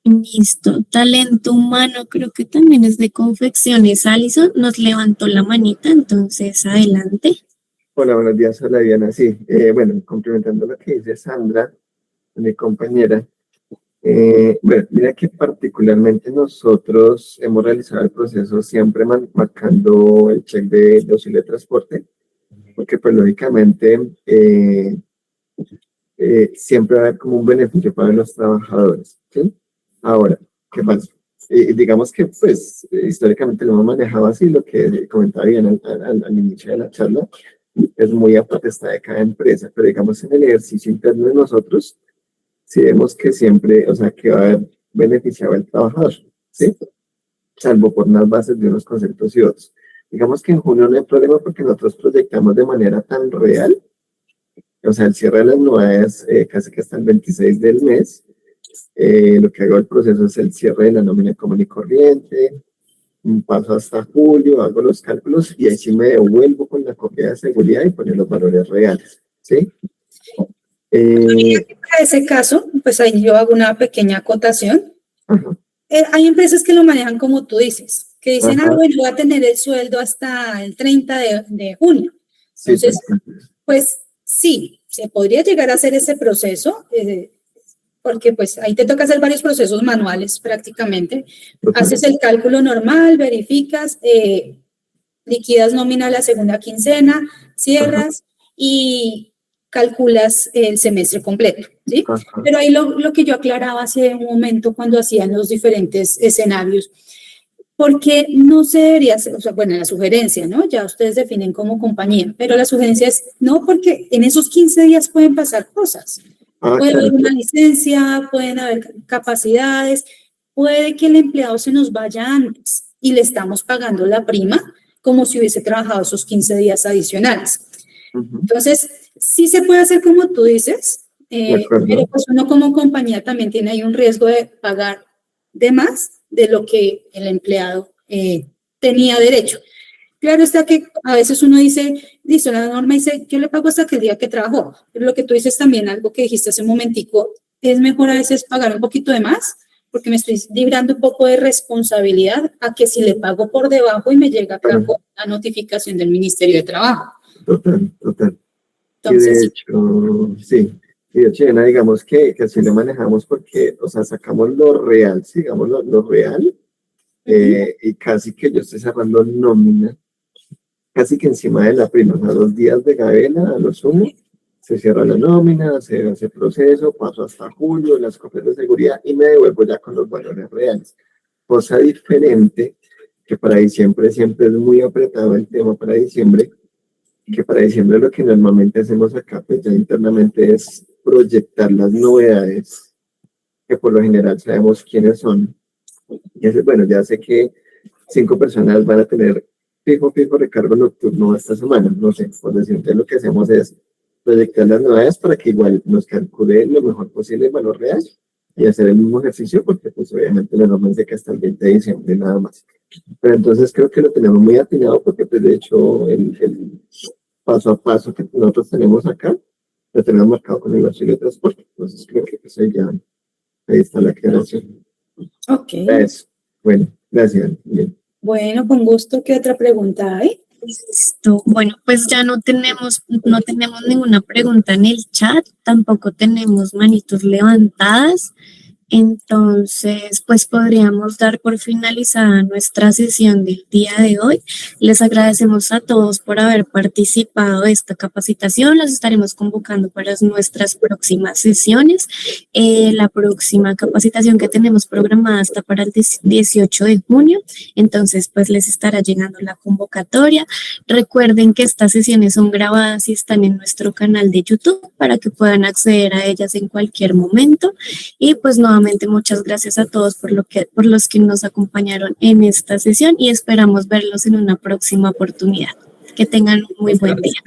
Listo. Talento humano, creo que también es de confecciones. Alison nos levantó la manita, entonces adelante. Hola, buenos días, hola Diana. Sí, bueno, complementando lo que dice Sandra, mi compañera, bueno, mira que particularmente nosotros hemos realizado el proceso siempre marcando el check de auxilio de transporte, porque pues lógicamente siempre va a haber como un beneficio para los trabajadores, ¿sí? Ahora, ¿qué pasa? Digamos que pues históricamente lo hemos manejado así, lo que comentaba bien al inicio de la charla, es muy a potestad de cada empresa, pero digamos en el ejercicio interno de nosotros, sí vemos que siempre, o sea, que va a haber beneficiado al trabajador, ¿sí? Salvo por unas bases de unos conceptos y otros. Digamos que en junio no hay problema porque nosotros proyectamos de manera tan real, o sea, el cierre de las nuevas casi que hasta el 26 del mes. Lo que hago el proceso es el cierre de la nómina común y corriente, paso hasta julio, hago los cálculos y ahí sí me devuelvo con la copia de seguridad y poner los valores reales, ¿sí? Para ese caso, pues ahí yo hago una pequeña acotación. Ajá, Hay empresas que lo manejan como tú dices, que dicen, ajá, bueno, voy a tener el sueldo hasta el 30 de junio. sí, Entonces, perfecto. pues sí, se podría llegar a hacer ese proceso, porque pues ahí te toca hacer varios procesos manuales prácticamente. Total. Haces el cálculo normal, verificas, liquidas nómina la segunda quincena, cierras y calculas el semestre completo, ¿sí? Ajá. Pero ahí lo que yo aclaraba hace un momento cuando hacían los diferentes escenarios, porque no se debería hacer, o sea, bueno, la sugerencia, ¿no? Ya ustedes definen como compañía, pero la sugerencia es, no, porque en esos 15 días pueden pasar cosas. Puede Claro, haber una licencia, pueden haber capacidades, puede que el empleado se nos vaya antes y le estamos pagando la prima como si hubiese trabajado esos 15 días adicionales. Entonces, sí se puede hacer como tú dices, pero pues uno como compañía también tiene ahí un riesgo de pagar de más de lo que el empleado tenía derecho. Claro está que a veces uno dice, listo, la norma dice, yo le pago hasta que el día que trabajó, pero lo que tú dices también, algo que dijiste hace un momentico, es mejor a veces pagar un poquito de más, porque me estoy librando un poco de responsabilidad a que si le pago por debajo y me llega acá con la notificación del Ministerio de Trabajo. total, total. Entonces, y de hecho, sí. Y de hecho, Diana, digamos que así lo manejamos porque, o sea, sacamos lo real, sí, digamos lo real, y casi que yo estoy cerrando nómina, casi que encima de la prima, o sea, 2 días de gabela a lo sumo, se cierra la nómina, se hace proceso, paso hasta julio, las copias de seguridad y me devuelvo ya con los valores reales. Cosa diferente, que para diciembre siempre es muy apretado el tema para diciembre, que para diciembre lo que normalmente hacemos acá, pues ya internamente es proyectar las novedades, que por lo general sabemos quiénes son. Y bueno, ya sé que 5 personas van a tener fijo recargo nocturno esta semana, no sé, por decirte, lo que hacemos es proyectar las novedades para que igual nos calcule lo mejor posible el valor real y hacer el mismo ejercicio, porque pues obviamente la norma dice que hasta el 20 de diciembre nada más. Pero entonces creo que lo tenemos muy atinado porque pues de hecho el paso a paso que nosotros tenemos acá, lo tenemos marcado con el auxilio de transporte. Entonces creo que pues ahí está la aclaración. ok. Eso. Bueno, gracias. Bien. Bueno, con gusto. ¿Qué otra pregunta hay? Listo. Bueno, pues ya no tenemos ninguna pregunta en el chat, tampoco tenemos manitos levantadas. Entonces, pues podríamos dar por finalizada nuestra sesión del día de hoy. Les agradecemos a todos por haber participado de esta capacitación. Los estaremos convocando para nuestras próximas sesiones. La próxima capacitación que tenemos programada está para el 18 de junio. Entonces, pues les estará llegando la convocatoria. Recuerden que estas sesiones son grabadas y están en nuestro canal de YouTube para que puedan acceder a ellas en cualquier momento. Y pues nuevamente muchas gracias a todos por los que nos acompañaron en esta sesión y esperamos verlos en una próxima oportunidad. Que tengan un muy buen día.